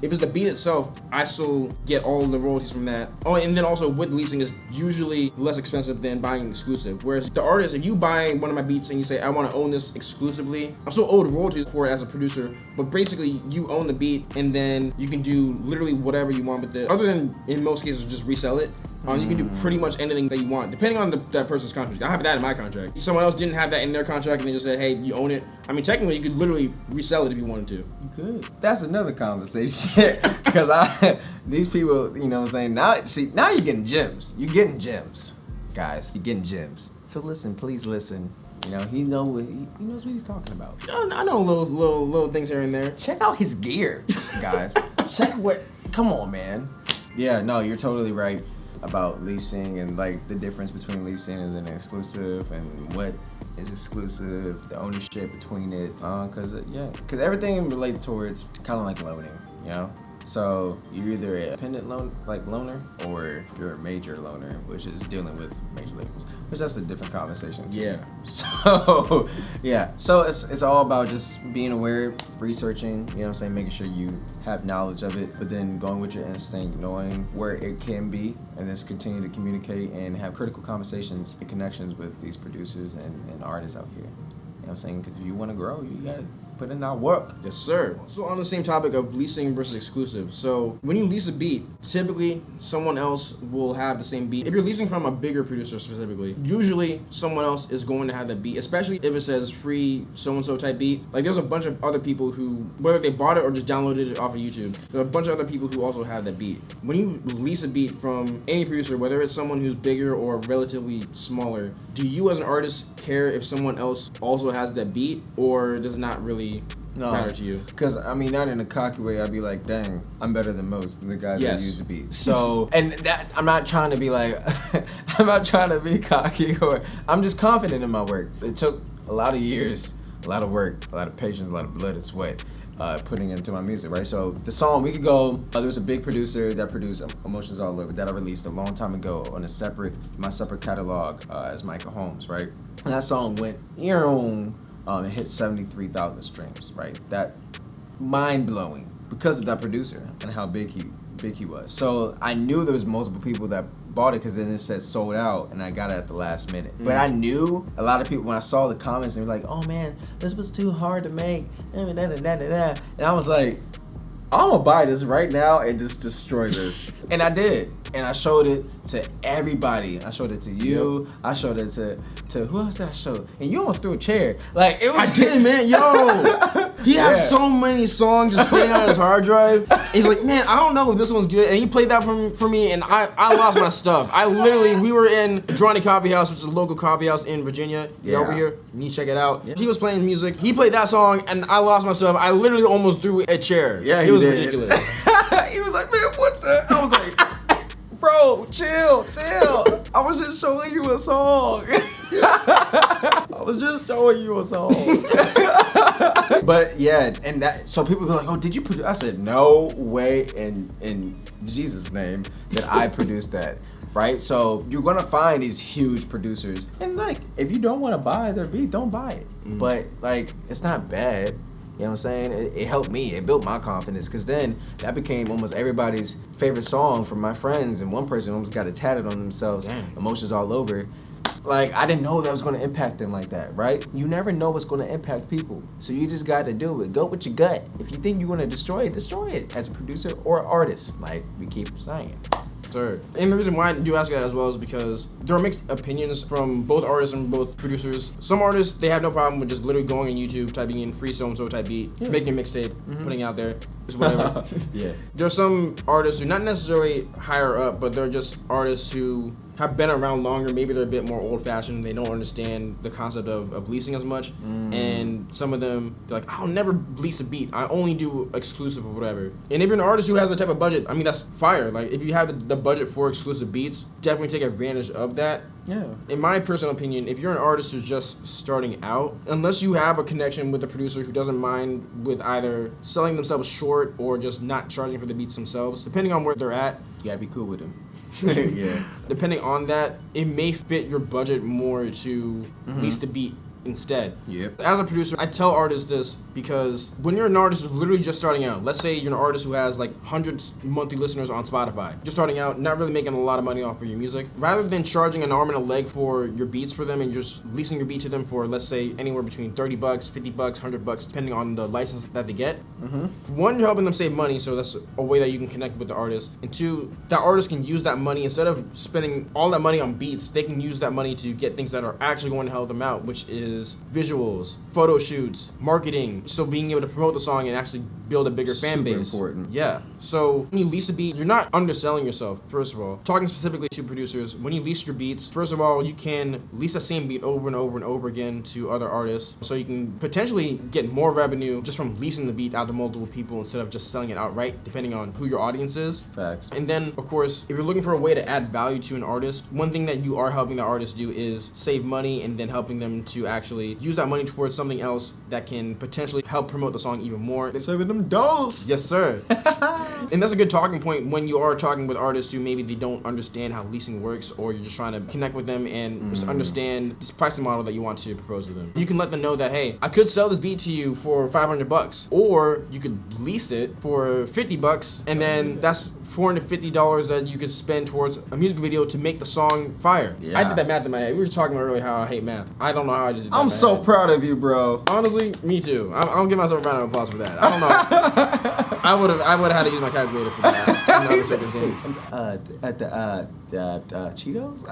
If it's the beat itself, I still get all the royalties from that. Oh, and then also with leasing is usually less expensive than buying exclusive. Whereas the artist, if you buy one of my beats and you say I want to own this exclusively, I'm still owed royalties for it as a producer. But basically, you own the beat, and then you can do literally whatever you want with it. Other than in most cases just resell it. You can do pretty much anything that you want, depending on that person's contract. I have that in my contract. If someone else didn't have that in their contract and they just said, hey, you own it. I mean, technically, you could literally resell it if you wanted to. You could. That's another conversation. Because these people, you know what I'm saying? Now you're getting gems. You're getting gems, guys. You're getting gems. So listen, please listen. You know, he knows what he's talking about. I know little things here and there. Check out his gear, guys. Come on, man. Yeah, no, you're totally right about leasing and like the difference between leasing and then exclusive and what is exclusive, the ownership between it. Cause everything relates towards kind of like loaning, you know? So you're either a independent loaner or you're a major loaner, which is dealing with major labels, which that's a different conversation too. Yeah. So yeah. So it's all about just being aware, researching, you know what I'm saying, making sure you have knowledge of it, but then going with your instinct, knowing where it can be, and just continue to communicate and have critical conversations and connections with these producers and artists out here. You know what I'm saying? Because if you want to grow, you gotta put in that work. Yes, sir. So on the same topic of leasing versus exclusive. So when you lease a beat, typically someone else will have the same beat. If you're leasing from a bigger producer specifically, usually someone else is going to have that beat, especially if it says free so-and-so type beat. Like there's a bunch of other people who, whether they bought it or just downloaded it off of YouTube, there's a bunch of other people who also have that beat. When you lease a beat from any producer, whether it's someone who's bigger or relatively smaller, do you as an artist care if someone else also has that beat, or does it not really matter to you? Because I mean, not in a cocky way. I'd be like, dang, I'm better than most of the guys that use the beat. So, and that I'm not trying to be like, I'm not trying to be cocky, or I'm just confident in my work. It took a lot of years, a lot of work, a lot of patience, a lot of blood and sweat. Putting into my music, right? So the song, we could go, there was a big producer that produced Emotions All Over that I released a long time ago on my separate catalog as Michael Holmes, right? And that song went, it hit 73,000 streams, right? That mind-blowing because of that producer and how big he was. So I knew there was multiple people that bought it because then it said sold out and I got it at the last minute. But I knew a lot of people, when I saw the comments, they were like, oh man, this was too hard to make. And I was like, I'm gonna buy this right now and just destroy this. And I did. And I showed it to everybody. I showed it to you. I showed it to who else did I show? And you almost threw a chair. Like it was. I did, man. Yo, he has so many songs just sitting on his hard drive. And he's like, man, I don't know if this one's good. And he played that for me, and I lost my stuff. We were in Drawny Coffee House, which is a local coffee house in Virginia. You're over here. You need to check it out. Yeah. He was playing music. He played that song, and I lost my stuff. I literally almost threw a chair. Yeah, it was ridiculous. He was like, man, what the? I was like, bro, chill. I was just showing you a song. But yeah, and that, so people be like, oh, did you produce? I said, no way in Jesus' name that I produced that. Right? So you're gonna find these huge producers, and like, if you don't want to buy their beat, don't buy it. But like, it's not bad. You know what I'm saying? It helped me. It built my confidence, because then that became almost everybody's favorite song from my friends, and one person almost got it tatted on themselves. Damn. Emotions all over. Like, I didn't know that was going to impact them like that, right? You never know what's going to impact people. So you just got to do it. Go with your gut. If you think you're going to destroy it as a producer or artist, like we keep saying. Sir. And the reason why I do ask that as well is because there are mixed opinions from both artists and both producers. Some artists, they have no problem with just literally going on YouTube, typing in free so-and-so type beat, making a mixtape, putting it out there, just whatever. Yeah. There are some artists who not necessarily higher up, but they're just artists who have been around longer. Maybe they're a bit more old-fashioned. They don't understand the concept of leasing as much. And some of them, they're like, I'll never lease a beat. I only do exclusive or whatever. And if you're an artist who has the type of budget, I mean, that's fire. Like, if you have the budget for exclusive beats, definitely take advantage of that. Yeah. In my personal opinion, if you're an artist who's just starting out, unless you have a connection with the producer who doesn't mind with either selling themselves short or just not charging for the beats themselves, depending on where they're at, You got to be cool with them. yeah. Depending on that, it may fit your budget more to lease the beat instead. Yep. As a producer, I tell artists this because when you're an artist who's literally just starting out, let's say you're an artist who has like hundreds monthly listeners on Spotify, you're starting out, not really making a lot of money off of your music, rather than charging an arm and a leg for your beats for them and just leasing your beat to them for, let's say, anywhere between $30, $50, $100, depending on the license that they get. One, you're helping them save money, so that's a way that you can connect with the artist. And two, that artist can use that money, instead of spending all that money on beats, they can use that money to get things that are actually going to help them out, which is visuals, photo shoots, marketing, so being able to promote the song and actually build a bigger fan base. Super important. Yeah. So when you lease a beat, you're not underselling yourself, first of all. Talking specifically to producers, when you lease your beats, first of all, you can lease the same beat over and over and over again to other artists, so you can potentially get more revenue just from leasing the beat out to multiple people instead of just selling it outright, depending on who your audience is. Facts. And then, of course, if you're looking for a way to add value to an artist, one thing that you are helping the artist do is save money, and then helping them to actually use that money towards something else that can potentially help promote the song even more. They saving them dolls. Yes, sir. And that's a good talking point when you are talking with artists who maybe they don't understand how leasing works, or you're just trying to connect with them and just understand this pricing model that you want to propose to them. You can let them know that, hey, I could sell this beat to you for $500, or you could lease it for $50, and then that's $450 that you could spend towards a music video to make the song fire. Yeah. I did that math in my head. We were talking about earlier how I hate math. I don't know how I just did that. I'm so proud of you, bro. Honestly, me too. I'll give myself a round of applause for that. I don't know. I would have had to use my calculator for that. In other circumstances. Cheetos?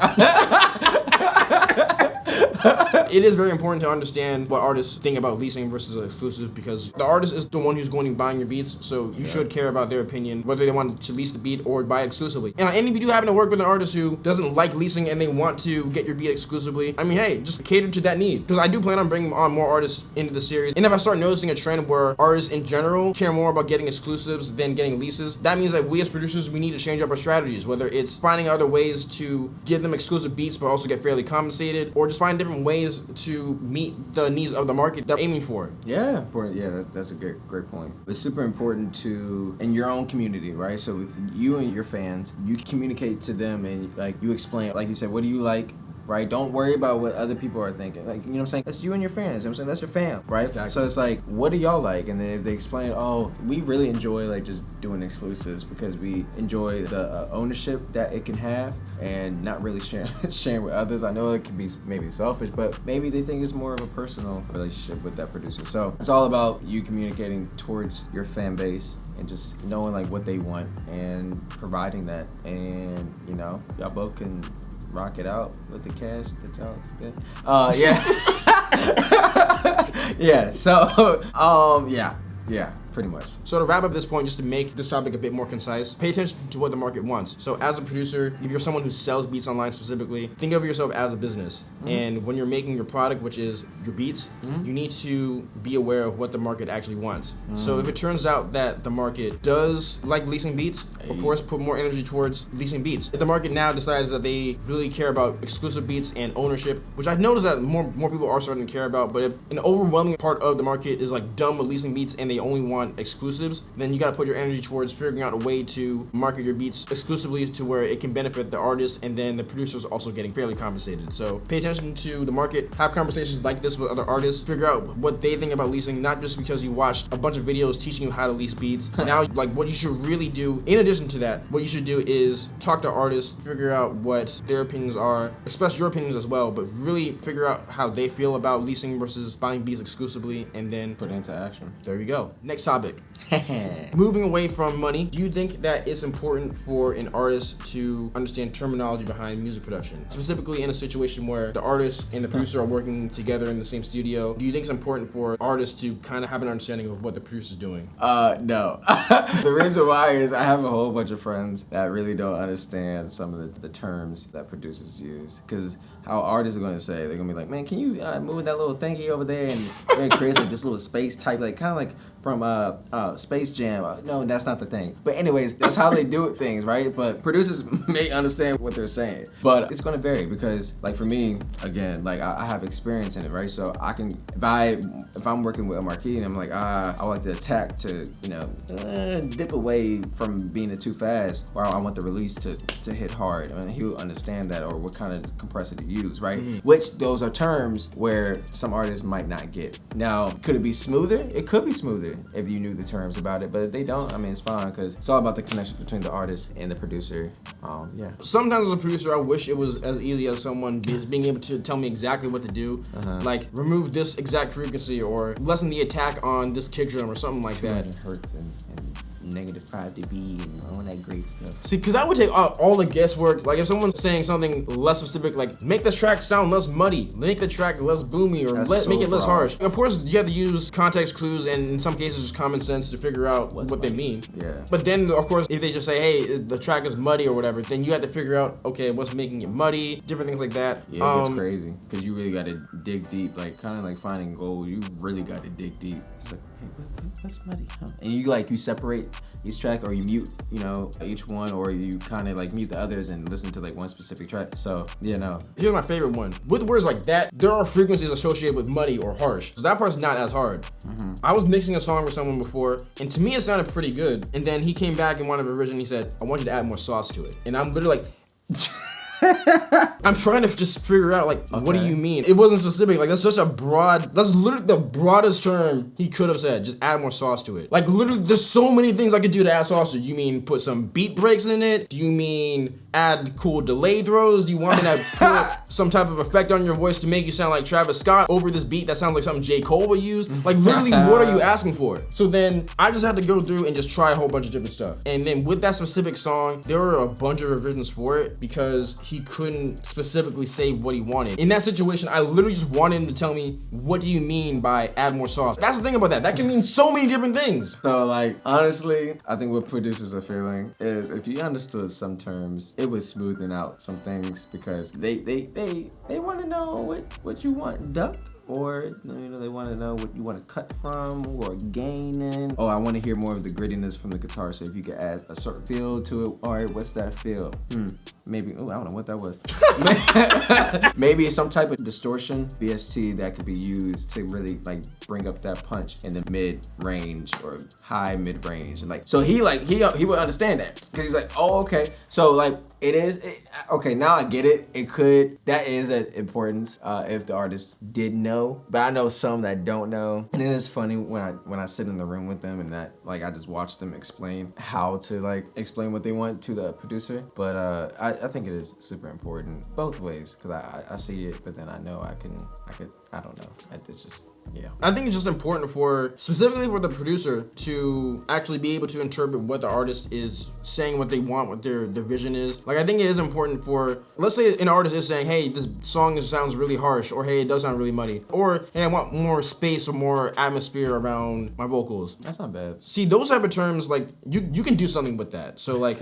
It is very important to understand what artists think about leasing versus exclusive, because the artist is the one who's going to be buying your beats, so you should care about their opinion, whether they want to lease the beat or buy it exclusively. And if you do happen to work with an artist who doesn't like leasing and they want to get your beat exclusively, I mean, hey, just cater to that need. Because I do plan on bringing on more artists into the series. And if I start noticing a trend where artists in general care more about getting exclusives than getting leases, that means that we as producers, we need to change up our strategies, whether it's finding other ways to give them exclusive beats but also get fairly compensated, or just find different ways to meet the needs of the market that we're aiming for. Yeah, that's a great point. It's super important to, in your own community, right? So with you and your fans, you communicate to them and like you explain, like you said, what do you like? Right? Don't worry about what other people are thinking. Like, you know what I'm saying? That's you and your fans. You know what I'm saying? That's your fam, right? Exactly. So it's like, what do y'all like? And then if they explain, oh, we really enjoy like just doing exclusives because we enjoy the ownership that it can have and not really sharing with others. I know it can be maybe selfish, but maybe they think it's more of a personal relationship with that producer. So it's all about you communicating towards your fan base and just knowing like what they want and providing that. And, you know, y'all both can rock it out with the cash that y'all spend. Yeah. So, yeah, pretty much. So to wrap up this point, just to make this topic a bit more concise, pay attention to what the market wants. So as a producer, if you're someone who sells beats online specifically, think of yourself as a business. And when you're making your product, which is your beats, you need to be aware of what the market actually wants. So if it turns out that the market does like leasing beats, of course, put more energy towards leasing beats. If the market now decides that they really care about exclusive beats and ownership, which I've noticed that more people are starting to care about, but if an overwhelming part of the market is like done with leasing beats and they only want want exclusives, then you gotta put your energy towards figuring out a way to market your beats exclusively to where it can benefit the artist and then the producers also getting fairly compensated. So pay attention to the market, have conversations like this with other artists, figure out what they think about leasing, not just because you watched a bunch of videos teaching you how to lease beats. Now, like, what you should really do, in addition to that, what you should do is talk to artists, figure out what their opinions are, express your opinions as well, but really figure out how they feel about leasing versus buying beats exclusively, and then Put it into action. there we go. Next topic. Moving away from money, do you think that it's important for an artist to understand terminology behind music production? Specifically in a situation where the artist and the producer are working together in the same studio, do you think it's important for artists to kind of have an understanding of what the producer's doing? No. The reason why is I have a whole bunch of friends that really don't understand some of the terms that producers use. Because how artists are going to say, they're going to be like, man, can you move that little thingy over there and it creates like this little space type, like kind of like from Space Jam. No, that's not the thing. But anyways, that's how they do things, right? But producers may understand what they're saying. But it's going to vary because, like for me, again, like I have experience in it, right? So I can, if I'm working with a Marquee and I'm like, I like the attack to, dip away from being too fast, or I want the release to hit hard. I mean, he'll understand that, or what kind of compressor to use, right? Mm-hmm. Which those are terms where some artists might not get. Now, could it be smoother? It could be smoother if you knew the terms about it, but if they don't, I mean, it's fine because it's all about the connection between the artist and the producer. Yeah. Sometimes as a producer, I wish it was as easy as someone being able to tell me exactly what to do, like remove this exact frequency or lessen the attack on this kick drum or something like that. It hurts and -5 dB and all that great stuff. See, because that would take all the guesswork. Like if someone's saying something less specific, like make the track sound less muddy, make the track less boomy, or make it less harsh. Of course, you have to use context clues and in some cases just common sense to figure out what they mean. Yeah. But then, of course, if they just say, hey, the track is muddy or whatever, then you have to figure out, okay, what's making it muddy, different things like that. Yeah, it's crazy because you really got to dig deep, like kind of like finding gold. You really got to dig deep. It's like, okay, what's muddy? Huh? And you separate each track, or you mute, each one, or you kind of like mute the others and listen to like one specific track. So, Here's my favorite one. With words like that, there are frequencies associated with muddy or harsh. So that part's not as hard. Mm-hmm. I was mixing a song with someone before, and to me it sounded pretty good. And then he came back in one of the originals and he said, I want you to add more sauce to it. And I'm literally like, I'm trying to just figure out, like, what do you mean? It wasn't specific. Like, that's such a broad, that's literally the broadest term he could have said. Just add more sauce to it. Like, literally, there's so many things I could do to add sauce to it. You mean put some beat breaks in it? Do you mean add cool delay throws? Do you want me to put some type of effect on your voice to make you sound like Travis Scott over this beat that sounds like something J. Cole would use? Like, literally, what are you asking for? So then I just had to go through and just try a whole bunch of different stuff. And then with that specific song, there were a bunch of revisions for it because he couldn't specifically say what he wanted. In that situation, I literally just wanted him to tell me, what do you mean by add more sauce? That's the thing about that. That can mean so many different things. So, like, honestly, I think what producers are feeling is if you understood some terms, it was smoothing out some things because they want to know what you want ducked, or they want to know what you want to cut from or gain in. Oh, I want to hear more of the grittiness from the guitar. So if you could add a certain feel to it, all right, what's that feel? Maybe, I don't know what that was. Maybe some type of distortion, VST, that could be used to really like bring up that punch in the mid range or high mid range, and like so he would understand that because he's like, oh, okay, so like okay, now I get it. That is an importance if the artist did know, but I know some that don't know, and it is funny when I sit in the room with them and that like I just watch them explain how to like explain what they want to the producer, but I think it is super important both ways because I see it, but then I know I don't know. It's just, I think it's just important specifically for the producer to actually be able to interpret what the artist is saying, what they want, what their vision is. Like, I think it is important for, let's say an artist is saying, hey, this song sounds really harsh, or hey, it does sound really muddy, or hey, I want more space or more atmosphere around my vocals. That's not bad. See, those type of terms, like, you can do something with that. So, like,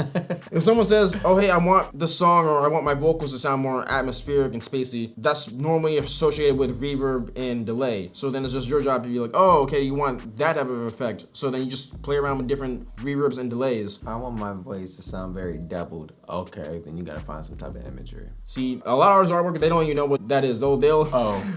if someone says, oh, hey, I want the song or I want my vocals to sound more atmospheric and spacey, that's normally associated with reverb and delay. So then it's just your job to be like, oh, okay, you want that type of effect. So then you just play around with different reverbs and delays. I want my voice to sound very doubled. Okay, then you gotta find some type of imagery. See, a lot of artists' artwork, they don't even know what that is. They'll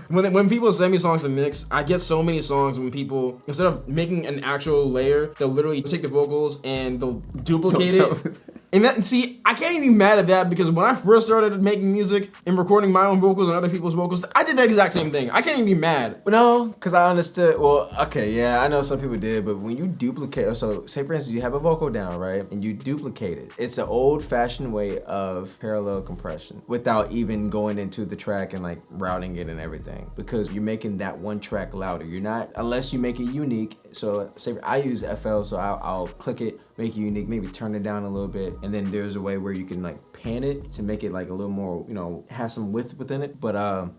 when people send me songs to mix, I get so many songs when people, instead of making an actual layer, they'll literally take the vocals and they'll duplicate it. And that, see, I can't even be mad at that because when I first started making music and recording my own vocals and other people's vocals, I did the exact same thing. I can't even be mad. No, because I understood. Well, okay, yeah, I know some people did, but when you duplicate, so say for instance, you have a vocal down, right? And you duplicate it. It's an old-fashioned way of parallel compression without even going into the track and like routing it and everything, because you're making that one track louder. You're not, unless you make it unique. So say I use FL, so I'll click it, make it unique, maybe turn it down a little bit. And then there's a way where you can like pan it to make it like a little more, have some width within it. But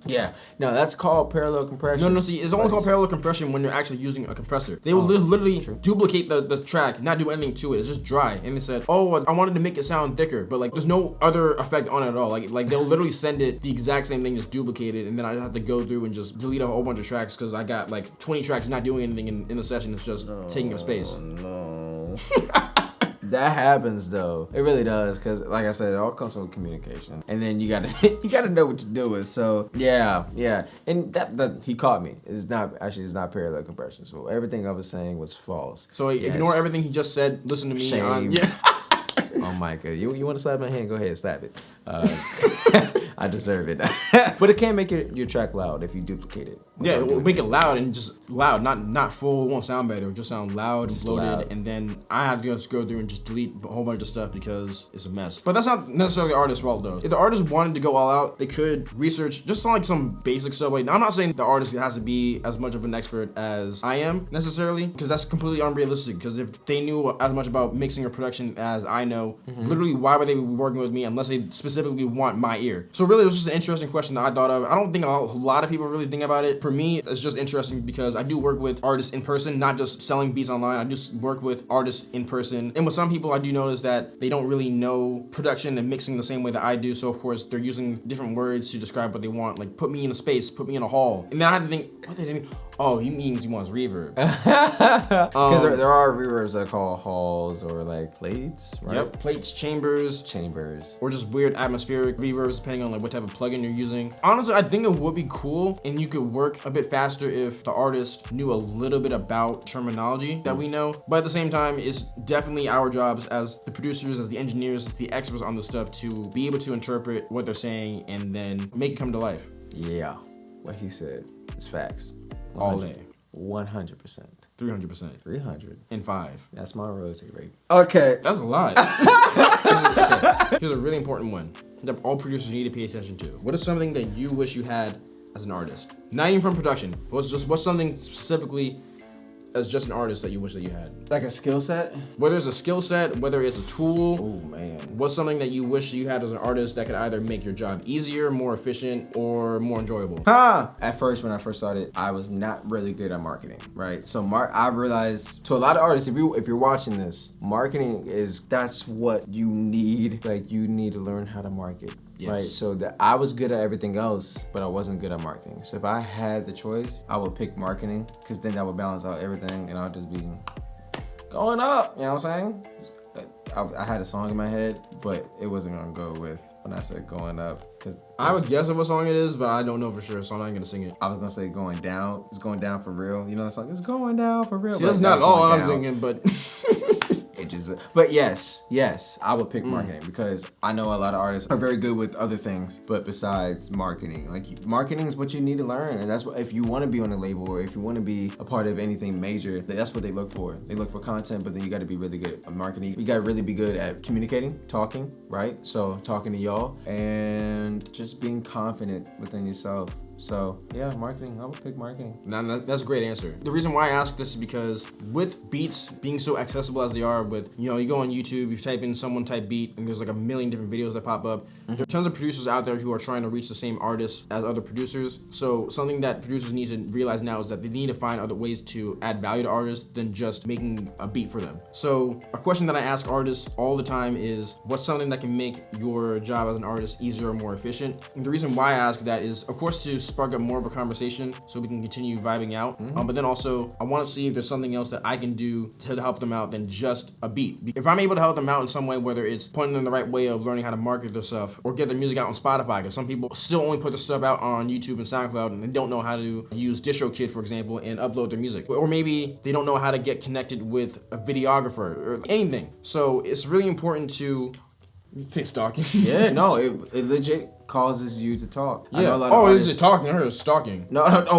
yeah, no, that's called parallel compression. No, see, it's only called parallel compression when you're actually using a compressor. They will literally duplicate the track, not do anything to it. It's just dry. And they said, oh, I wanted to make it sound thicker, but like there's no other effect on it at all. Like they'll literally send it the exact same thing, just duplicated, and then I have to go through and just delete a whole bunch of tracks because I got like 20 tracks not doing anything in the session. It's just taking up space. No. That happens though. It really does, because like I said, it all comes from communication. And then you gotta know what you're doing. So yeah. And that he caught me. It's not parallel compression. So everything I was saying was false. So ignore everything he just said. Listen to me. Shame. Oh my God. You want to slap my hand? Go ahead, slap it. I deserve it. But it can make your track loud if you duplicate it. Yeah, it will make it loud and just loud, not full. It won't sound better. It'll just sound loud and bloated. Loud. And then I have to just go through and just delete a whole bunch of stuff because it's a mess. But that's not necessarily the artist's fault though. If the artist wanted to go all out, they could research just like some basic stuff. Like, I'm not saying the artist has to be as much of an expert as I am necessarily, because that's completely unrealistic. Because if they knew as much about mixing or production as I know, literally why would they be working with me unless they specifically want my ear? So really, it was just an interesting question that I thought of. I don't think a lot of people really think about it. For me, it's just interesting because I do work with artists in person, not just selling beats online. I just work with artists in person. And with some people, I do notice that they don't really know production and mixing the same way that I do. So of course, they're using different words to describe what they want. Like, put me in a space, put me in a hall. And then I had to think, what did they mean? Oh, he means he wants reverb. Because there are reverbs that are called halls or like plates, right? Yep, plates, chambers, or just weird atmospheric reverbs depending on like what type of plugin you're using. Honestly, I think it would be cool and you could work a bit faster if the artist knew a little bit about terminology that we know. But at the same time, it's definitely our jobs as the producers, as the engineers, as the experts on the stuff to be able to interpret what they're saying and then make it come to life. Yeah, what he said is facts. All day. 100%. 300%. 305. That's my royalty rate. Okay. That's a lot. Here's a really important one that all producers need to pay attention to. What is something that you wish you had as an artist? Not even from production. What's something specifically as just an artist that you wish that you had? Like a skill set? Whether it's a skill set, whether it's a tool. Oh man. What's something that you wish you had as an artist that could either make your job easier, more efficient, or more enjoyable? At first, when I first started, I was not really good at marketing, right? So I realized, to a lot of artists, if you're watching this, marketing that's what you need. Like, you need to learn how to market. Yes. Right, so that I was good at everything else, but I wasn't good at marketing. So if I had the choice, I would pick marketing, because then that would balance out everything, and I'll just be going up. You know what I'm saying? I had a song in my head, but it wasn't gonna go with when I said going up. Cause I would guess what song it is, but I don't know for sure, so I'm not gonna sing it. I was gonna say going down. It's going down for real. You know that song? It's going down for real. See, that's not all I was thinking, but. But yes, I would pick marketing, because I know a lot of artists are very good with other things, but besides marketing, like marketing is what you need to learn, and that's what, if you want to be on a label or if you want to be a part of anything major, that's what they look for. They look for content, but then you got to be really good at marketing. You got to really be good at communicating, talking, right? So talking to y'all and just being confident within yourself. So yeah, marketing, I would pick marketing. Now, that's a great answer. The reason why I ask this is because with beats being so accessible as they are, with, you go on YouTube, you type in someone type beat, and there's like a million different videos that pop up. There are tons of producers out there who are trying to reach the same artists as other producers. So something that producers need to realize now is that they need to find other ways to add value to artists than just making a beat for them. So a question that I ask artists all the time is, what's something that can make your job as an artist easier or more efficient? And the reason why I ask that is, of course, to spark up more of a conversation so we can continue vibing out. But then also, I want to see if there's something else that I can do to help them out than just a beat. If I'm able to help them out in some way, whether it's pointing them the right way of learning how to market their stuff or get their music out on Spotify, because some people still only put their stuff out on YouTube and SoundCloud and they don't know how to use DistroKid, for example, and upload their music. Or maybe they don't know how to get connected with a videographer or anything. So it's really important to say stalking. Yeah, no, it legit causes you to talk. Yeah. Oh, is it talking? I heard it was stalking. No. That's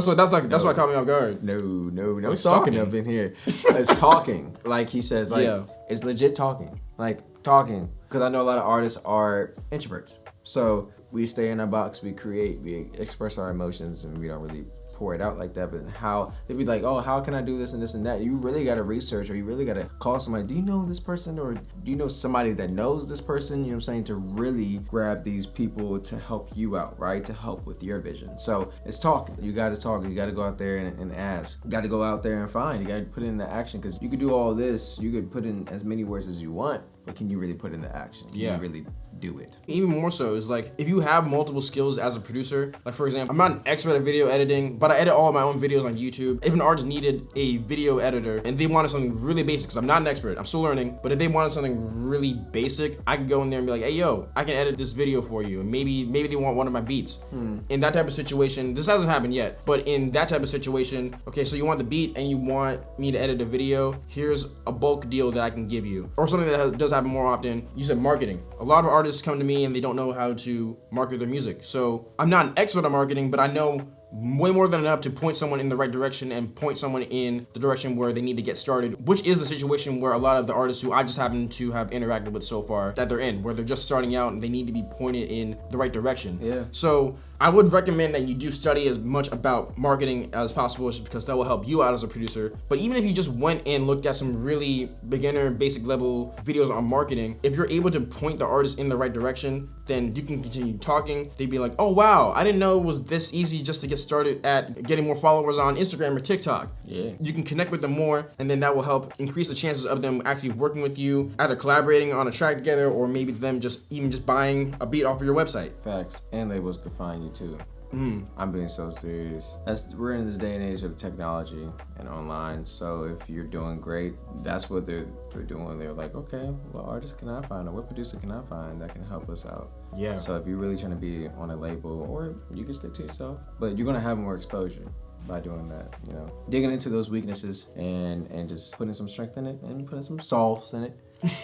why it caught me off guard. No It's stalking stalking. up in here. It's talking. Like he says, like it's legit talking. Like talking. Because I know a lot of artists are introverts. So we stay in our box, we create, we express our emotions, and we don't really pour it out like that. But how they'd be like, oh, how can I do this and this and that? You really gotta research, or you really gotta call somebody. Do you know this person, or do you know somebody that knows this person? You know what I'm saying? To really grab these people to help you out, right? To help with your vision. So it's talking. You gotta talk. You gotta go out there and ask. You gotta go out there and find. You gotta put it into action, because you could do all this. You could put in as many words as you want, but can you really put it into action? Can you really do it? Even more so is like, if you have multiple skills as a producer, like for example, I'm not an expert at video editing, but I edit all of my own videos on YouTube. If an artist needed a video editor and they wanted something really basic, because I'm not an expert, I'm still learning, but if they wanted something really basic, I could go in there and be like, hey yo, I can edit this video for you, and maybe they want one of my beats. In that type of situation, this hasn't happened yet, but in that type of situation, okay, so you want the beat and you want me to edit a video, here's a bulk deal that I can give you. Or something that does happen more often, you said marketing. A lot of artists come to me and they don't know how to market their music. So I'm not an expert on marketing, but I know way more than enough to point someone in the right direction and point someone in the direction where they need to get started, which is the situation where a lot of the artists who I just happen to have interacted with so far that they're in, where they're just starting out and they need to be pointed in the right direction. Yeah. So I would recommend that you do study as much about marketing as possible, just because that will help you out as a producer. But even if you just went and looked at some really beginner, basic level videos on marketing, if you're able to point the artist in the right direction, then you can continue talking. They'd be like, oh wow, I didn't know it was this easy just to get started at getting more followers on Instagram or TikTok. Yeah. You can connect with them more, and then that will help increase the chances of them actually working with you, either collaborating on a track together, or maybe them just buying a beat off of your website. Facts. And labels could find you too. I'm being so serious. We're in this day and age of technology and online. So if you're doing great, that's what they're doing. They're like, okay, what artist can I find, or what producer can I find that can help us out? Yeah. So if you're really trying to be on a label, or you can stick to yourself, but you're gonna have more exposure by doing that, you know, digging into those weaknesses and just putting some strength in it and putting some solves in it.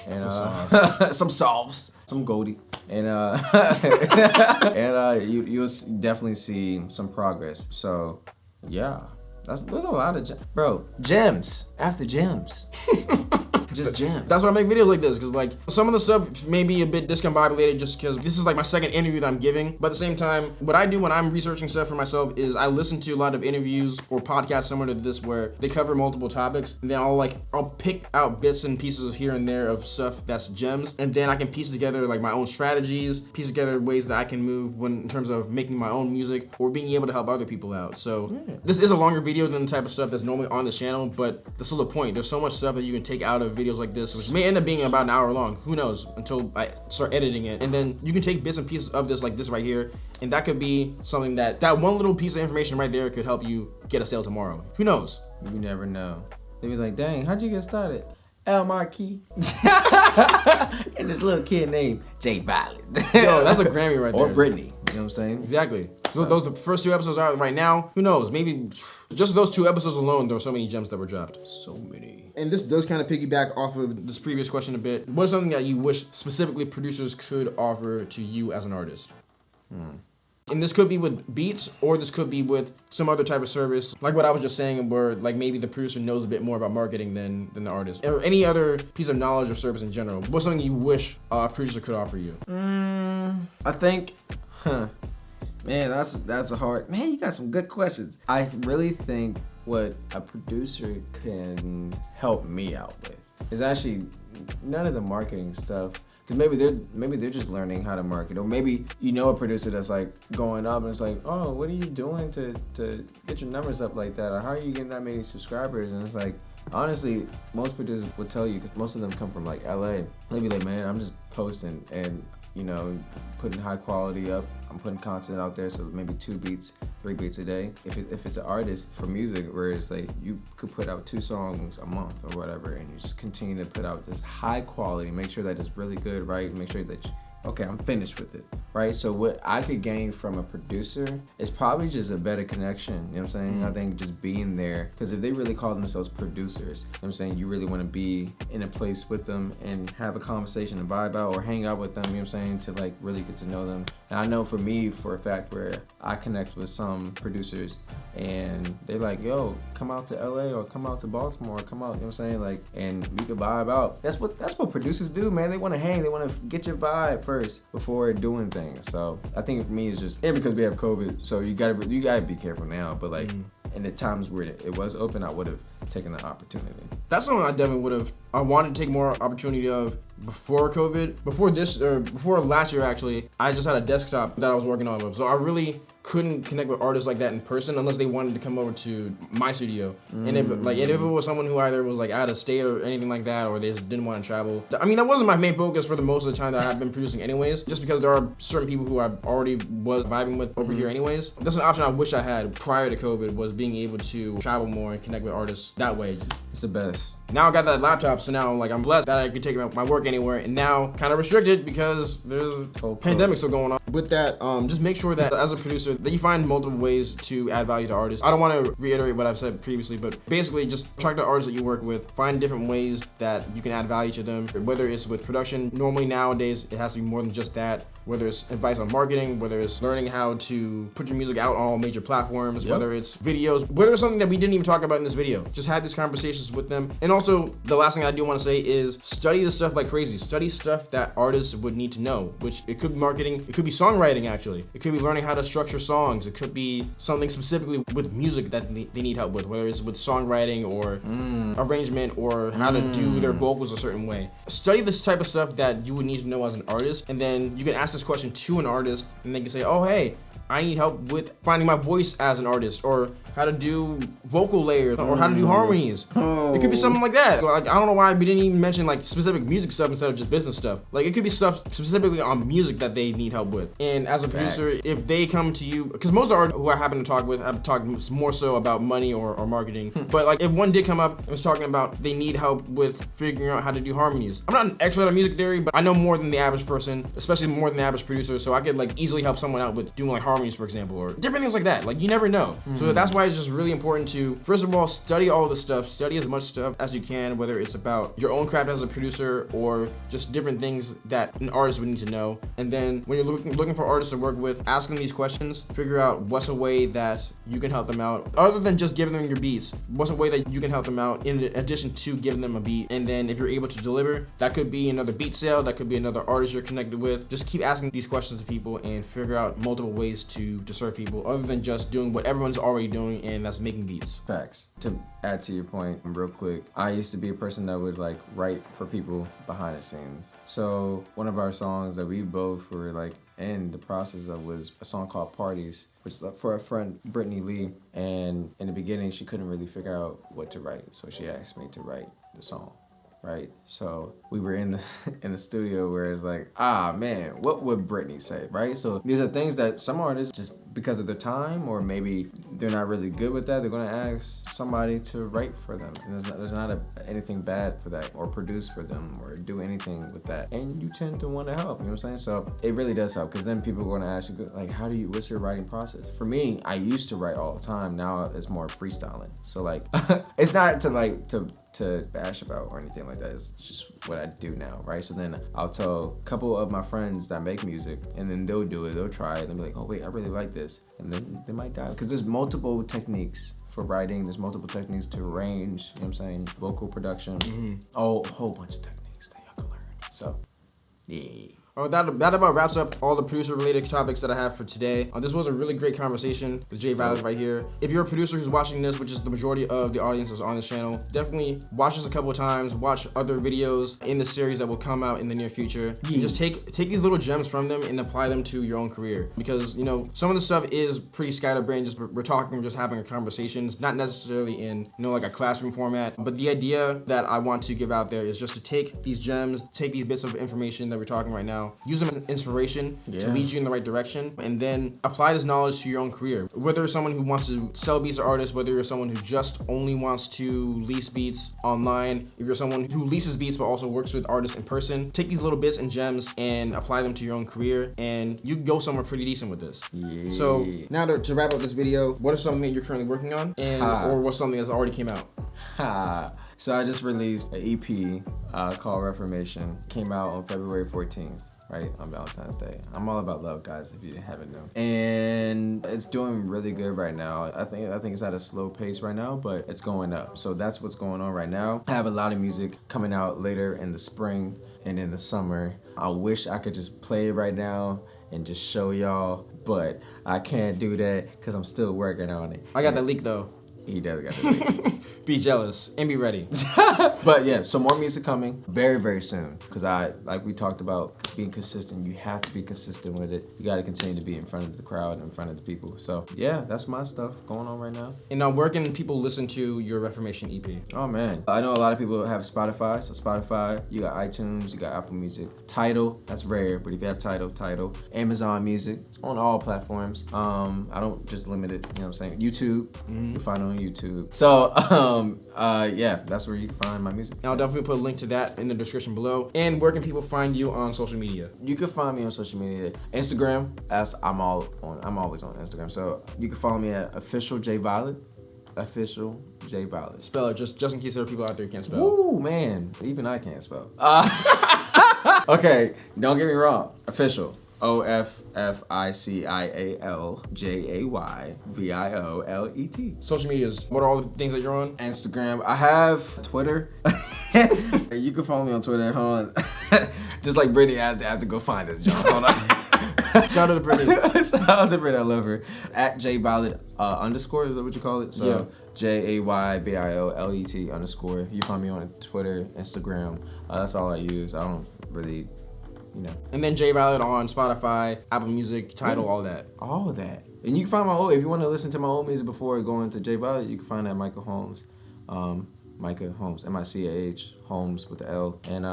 And some solves, some Goldie, and you'll definitely see some progress. So yeah, there's a lot of gems after gems. Just gems. That's why I make videos like this, because like some of the stuff may be a bit discombobulated just because this is like my second interview that I'm giving. But at the same time, what I do when I'm researching stuff for myself is I listen to a lot of interviews or podcasts similar to this where they cover multiple topics, and then I'll pick out bits and pieces of here and there of stuff that's gems, and then I can piece together like my own strategies, piece together ways that I can move in terms of making my own music or being able to help other people out. So this is a longer video than the type of stuff that's normally on this channel, but that's still the point. There's so much stuff that you can take out of videos like this, which may end up being about an hour long. Who knows, until I start editing it. And then you can take bits and pieces of this, like this right here, and that could be something that one little piece of information right there could help you get a sale tomorrow. Who knows? You never know. They be like, dang, how'd you get started? Marquee and this little kid named Jay Violet. Yo, that's a Grammy right there. Or Brittany. You know what I'm saying? Exactly. So those the first 2 episodes out right now. Who knows? Maybe just those 2 episodes alone, there were so many gems that were dropped. So many. And this does kind of piggyback off of this previous question a bit. What is something that you wish specifically producers could offer to you as an artist? And this could be with beats, or this could be with some other type of service, like what I was just saying, where like maybe the producer knows a bit more about marketing than the artist, or any other piece of knowledge or service in general. What's something you wish a producer could offer you? I think, man, that's a hard, man, you got some good questions. I really think what a producer can help me out with is actually none of the marketing stuff. Cause maybe they're just learning how to market, or maybe you know a producer that's like going up and it's like, oh, what are you doing to get your numbers up like that, or how are you getting that many subscribers? And it's like, honestly, most producers will tell you, because most of them come from like LA. They'll be like, man, I'm just posting and you know, putting high quality up. I'm putting content out there, so maybe 2 beats, 3 beats a day. If it's an artist for music, where it's like you could put out 2 songs a month or whatever, and you just continue to put out this high quality, make sure that it's really good, right? Make sure that okay, I'm finished with it, right? So what I could gain from a producer is probably just a better connection, you know what I'm saying? I think just being there, because if they really call themselves producers, you know what I'm saying, you really want to be in a place with them and have a conversation and vibe out or hang out with them, you know what I'm saying, to like really get to know them. And I know for me, for a fact, where I connect with some producers and they're like, yo, come out to LA or come out to Baltimore, or come out, you know what I'm saying, like, and we could vibe out. That's what producers do, man. They want to hang, they want to get your vibe first before doing things. So I think for me it's just, and because we have COVID, so you gotta be careful now. But like in the times where it was open, I would have taken the opportunity. That's something I definitely would have. I wanted to take more opportunity of before COVID, before last year actually. I just had a desktop that I was working on with, so I really couldn't connect with artists like that in person unless they wanted to come over to my studio. And if it was someone who either was like out of state or anything like that, or they just didn't want to travel. I mean, that wasn't my main focus for the most of the time that I've been producing anyways, just because there are certain people who I already was vibing with over here anyways. That's an option I wish I had prior to COVID, was being able to travel more and connect with artists that way. It's the best. Now I got that laptop, so now like I'm blessed that I could take my work anywhere, and now kind of restricted because there's a pandemic still going on. With that, just make sure that as a producer that you find multiple ways to add value to artists. I don't want to reiterate what I've said previously, but basically just track the artists that you work with, find different ways that you can add value to them, whether it's with production. Normally nowadays it has to be more than just that, whether it's advice on marketing, whether it's learning how to put your music out on all major platforms, whether it's videos, whether it's something that we didn't even talk about in this video. Just have these conversations with them. And also, the last thing I do want to say is study this stuff like crazy. Study stuff that artists would need to know, which it could be marketing, it could be songwriting actually. It could be learning how to structure songs. It could be something specifically with music that they need help with, whether it's with songwriting or arrangement or how to do their vocals a certain way. Study this type of stuff that you would need to know as an artist, and then you can ask this question to an artist and they can say, oh hey, I need help with finding my voice as an artist, or how to do vocal layers, or how to do harmonies. It could be something like that. Like, I don't know why we didn't even mention like specific music stuff instead of just business stuff. Like, it could be stuff specifically on music that they need help with. And as a producer, if they come to you, because most of the artists who I happen to talk with have talked more so about money or marketing. But like, if one did come up and was talking about they need help with figuring out how to do harmonies. I'm not an expert on music theory, but I know more than the average person, especially more than the average producer. So I could like easily help someone out with doing like harmonies, for example, or different things like that. Like, you never know. So that's why it's just really important to, first of all, study all the stuff, study as much stuff as you can, whether it's about your own craft as a producer or just different things that an artist would need to know. And then when you're looking for artists to work with, ask them these questions, figure out what's a way that you can help them out, other than just giving them your beats. What's a way that you can help them out in addition to giving them a beat? And then if you're able to deliver, that could be another beat sale, that could be another artist you're connected with. Just keep asking these questions to people and figure out multiple ways to serve people, other than just doing what everyone's already doing, and that's making beats. Facts. To add to your point real quick, I used to be a person that would like write for people behind the scenes. So one of our songs that we both were like in the process of was a song called Parties, which is for a friend, Brittany Lee. And in the beginning, she couldn't really figure out what to write. So she asked me to write the song. Right, so we were in the studio where it's like, man, what would Britney say, right? So these are things that some artists, just because of their time, or maybe they're not really good with that, they're gonna ask somebody to write for them, and there's not anything bad for that, or produce for them, or do anything with that, and you tend to want to help, you know what I'm saying? So it really does help, because then people are gonna ask you, like, what's your writing process? For me, I used to write all the time. Now it's more freestyling. So like, it's not to bash about or anything like that. It's just what I do now, right? So then I'll tell a couple of my friends that make music, and then they'll do it, they'll try it, and be like, oh wait, I really like this, and then they might die. Because there's multiple techniques for writing, there's multiple techniques to arrange, you know what I'm saying, vocal production, a whole bunch of techniques that y'all can learn. So, yeah. Oh, that about wraps up all the producer-related topics that I have for today. This was a really great conversation with Jay Violet right here. If you're a producer who's watching this, which is the majority of the audience that's on this channel, definitely watch this a couple of times, watch other videos in the series that will come out in the near future. And just take these little gems from them and apply them to your own career. Because, you know, some of the stuff is pretty scatterbrained, just we're talking, we're just having a conversation. It's not necessarily in, you know, like a classroom format. But the idea that I want to give out there is just to take these gems, take these bits of information that we're talking right now, now. Use them as an inspiration to Yeah. lead you in the right direction, and then apply this knowledge to your own career. Whether you're someone who wants to sell beats to artists, whether you're someone who just only wants to lease beats online, if you're someone who leases beats but also works with artists in person, take these little bits and gems and apply them to your own career, and you can go somewhere pretty decent with this. Yeah. So now to wrap up this video, what is something that you're currently working on, and or what's something that's already came out? So I just released an EP called Reformation. Came out on February 14th. Right, on Valentine's Day. I'm all about love, guys, if you haven't known. And it's doing really good right now. I think it's at a slow pace right now, but it's going up. So that's what's going on right now. I have a lot of music coming out later in the spring and in the summer. I wish I could just play it right now and just show y'all, but I can't do that because I'm still working on it. I got that leak though. He does got the leak. Be jealous and be ready. But yeah, so more music coming very, very soon. Because like we talked about, being consistent. You have to be consistent with it. You got to continue to be in front of the crowd, in front of the people. So yeah, that's my stuff going on right now. And now, where can people listen to your Reformation EP? Oh man, I know a lot of people have Spotify. So Spotify, you got iTunes, you got Apple Music. Tidal, that's rare, but if you have Tidal. Amazon Music, it's on all platforms. I don't just limit it. You know what I'm saying? YouTube, you can find it on YouTube. So yeah, that's where you can find my music. And I'll definitely put a link to that in the description below. And where can people find you on social media? You can find me on social media. Instagram, I'm always on Instagram. So you can follow me at official Jay Violet. Official Jay Violet. Spell it, just in case there are people out there who can't spell. Ooh, man, even I can't spell. Okay, don't get me wrong. Official. OFFICIALJAYVIOLET. Social medias, what are all the things that you're on? Instagram. I have Twitter. You can follow me on Twitter. Hold on. Just like Brittany, I have to go find this, John. Hold on. Shout out to Brittany. Shout out to Brittany, I love her. At Jay Violet underscore, is that what you call it? So yeah. JAYVIOLET underscore. You find me on Twitter, Instagram. That's all I use. I don't really, you know. And then Jay Violet on Spotify, Apple Music, Tidal, all that. All of that. And you can find my old, if you want to listen to my old music before going to Jay Violet, you can find that at Micah Holmes. Micah Holmes, MICAH, Holmes with the L. And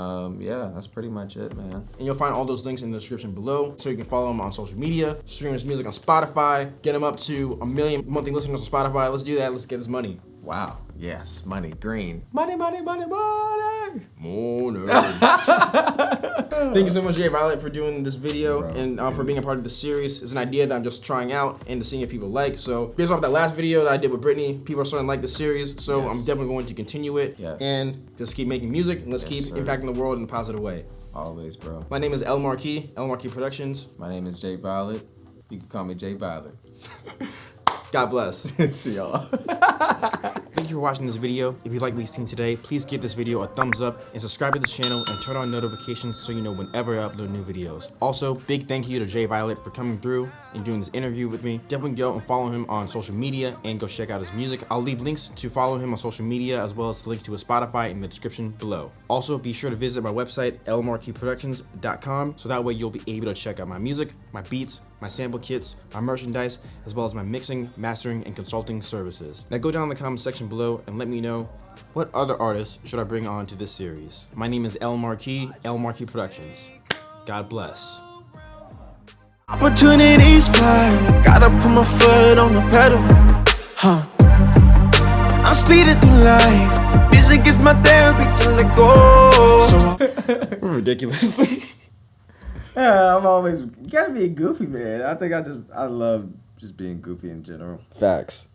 yeah, that's pretty much it, man. And you'll find all those links in the description below, so you can follow him on social media, stream his music on Spotify, get him up to 1 million monthly listeners on Spotify. Let's do that, let's get his money. Wow, yes, money, green. Money, money, money, money. Money. Thank you so much, Jay Violet, for doing this video and for being a part of this series. It's an idea that I'm just trying out and to seeing if people like. So based off that last video that I did with Brittany, people are starting to like the series. So Yes. I'm definitely going to continue it and just keep making music and let's keep impacting the world in a positive way. Always, bro. My name is Marquee Productions. My name is Jay Violet. You can call me Jay Violet. God bless. See y'all. Thank you for watching this video. If you like what you've seen today, please give this video a thumbs up and subscribe to this channel and turn on notifications so you know whenever I upload new videos. Also, big thank you to Jay Violet for coming through and doing this interview with me. Definitely go and follow him on social media and go check out his music. I'll leave links to follow him on social media as well as links to his Spotify in the description below. Also, be sure to visit my website, lmarqueeproductions.com, so that way you'll be able to check out my music, my beats, my sample kits, my merchandise, as well as my mixing, mastering, and consulting services. Now go down in the comment section below and let me know what other artists should I bring on to this series. My name is Marquee Productions. God bless. Opportunities fly, gotta put my foot on the pedal. I'm speeding through life. Music is my therapy till it goes. Ridiculous. Yeah, I'm always, you gotta be goofy, man. I love just being goofy in general. Facts.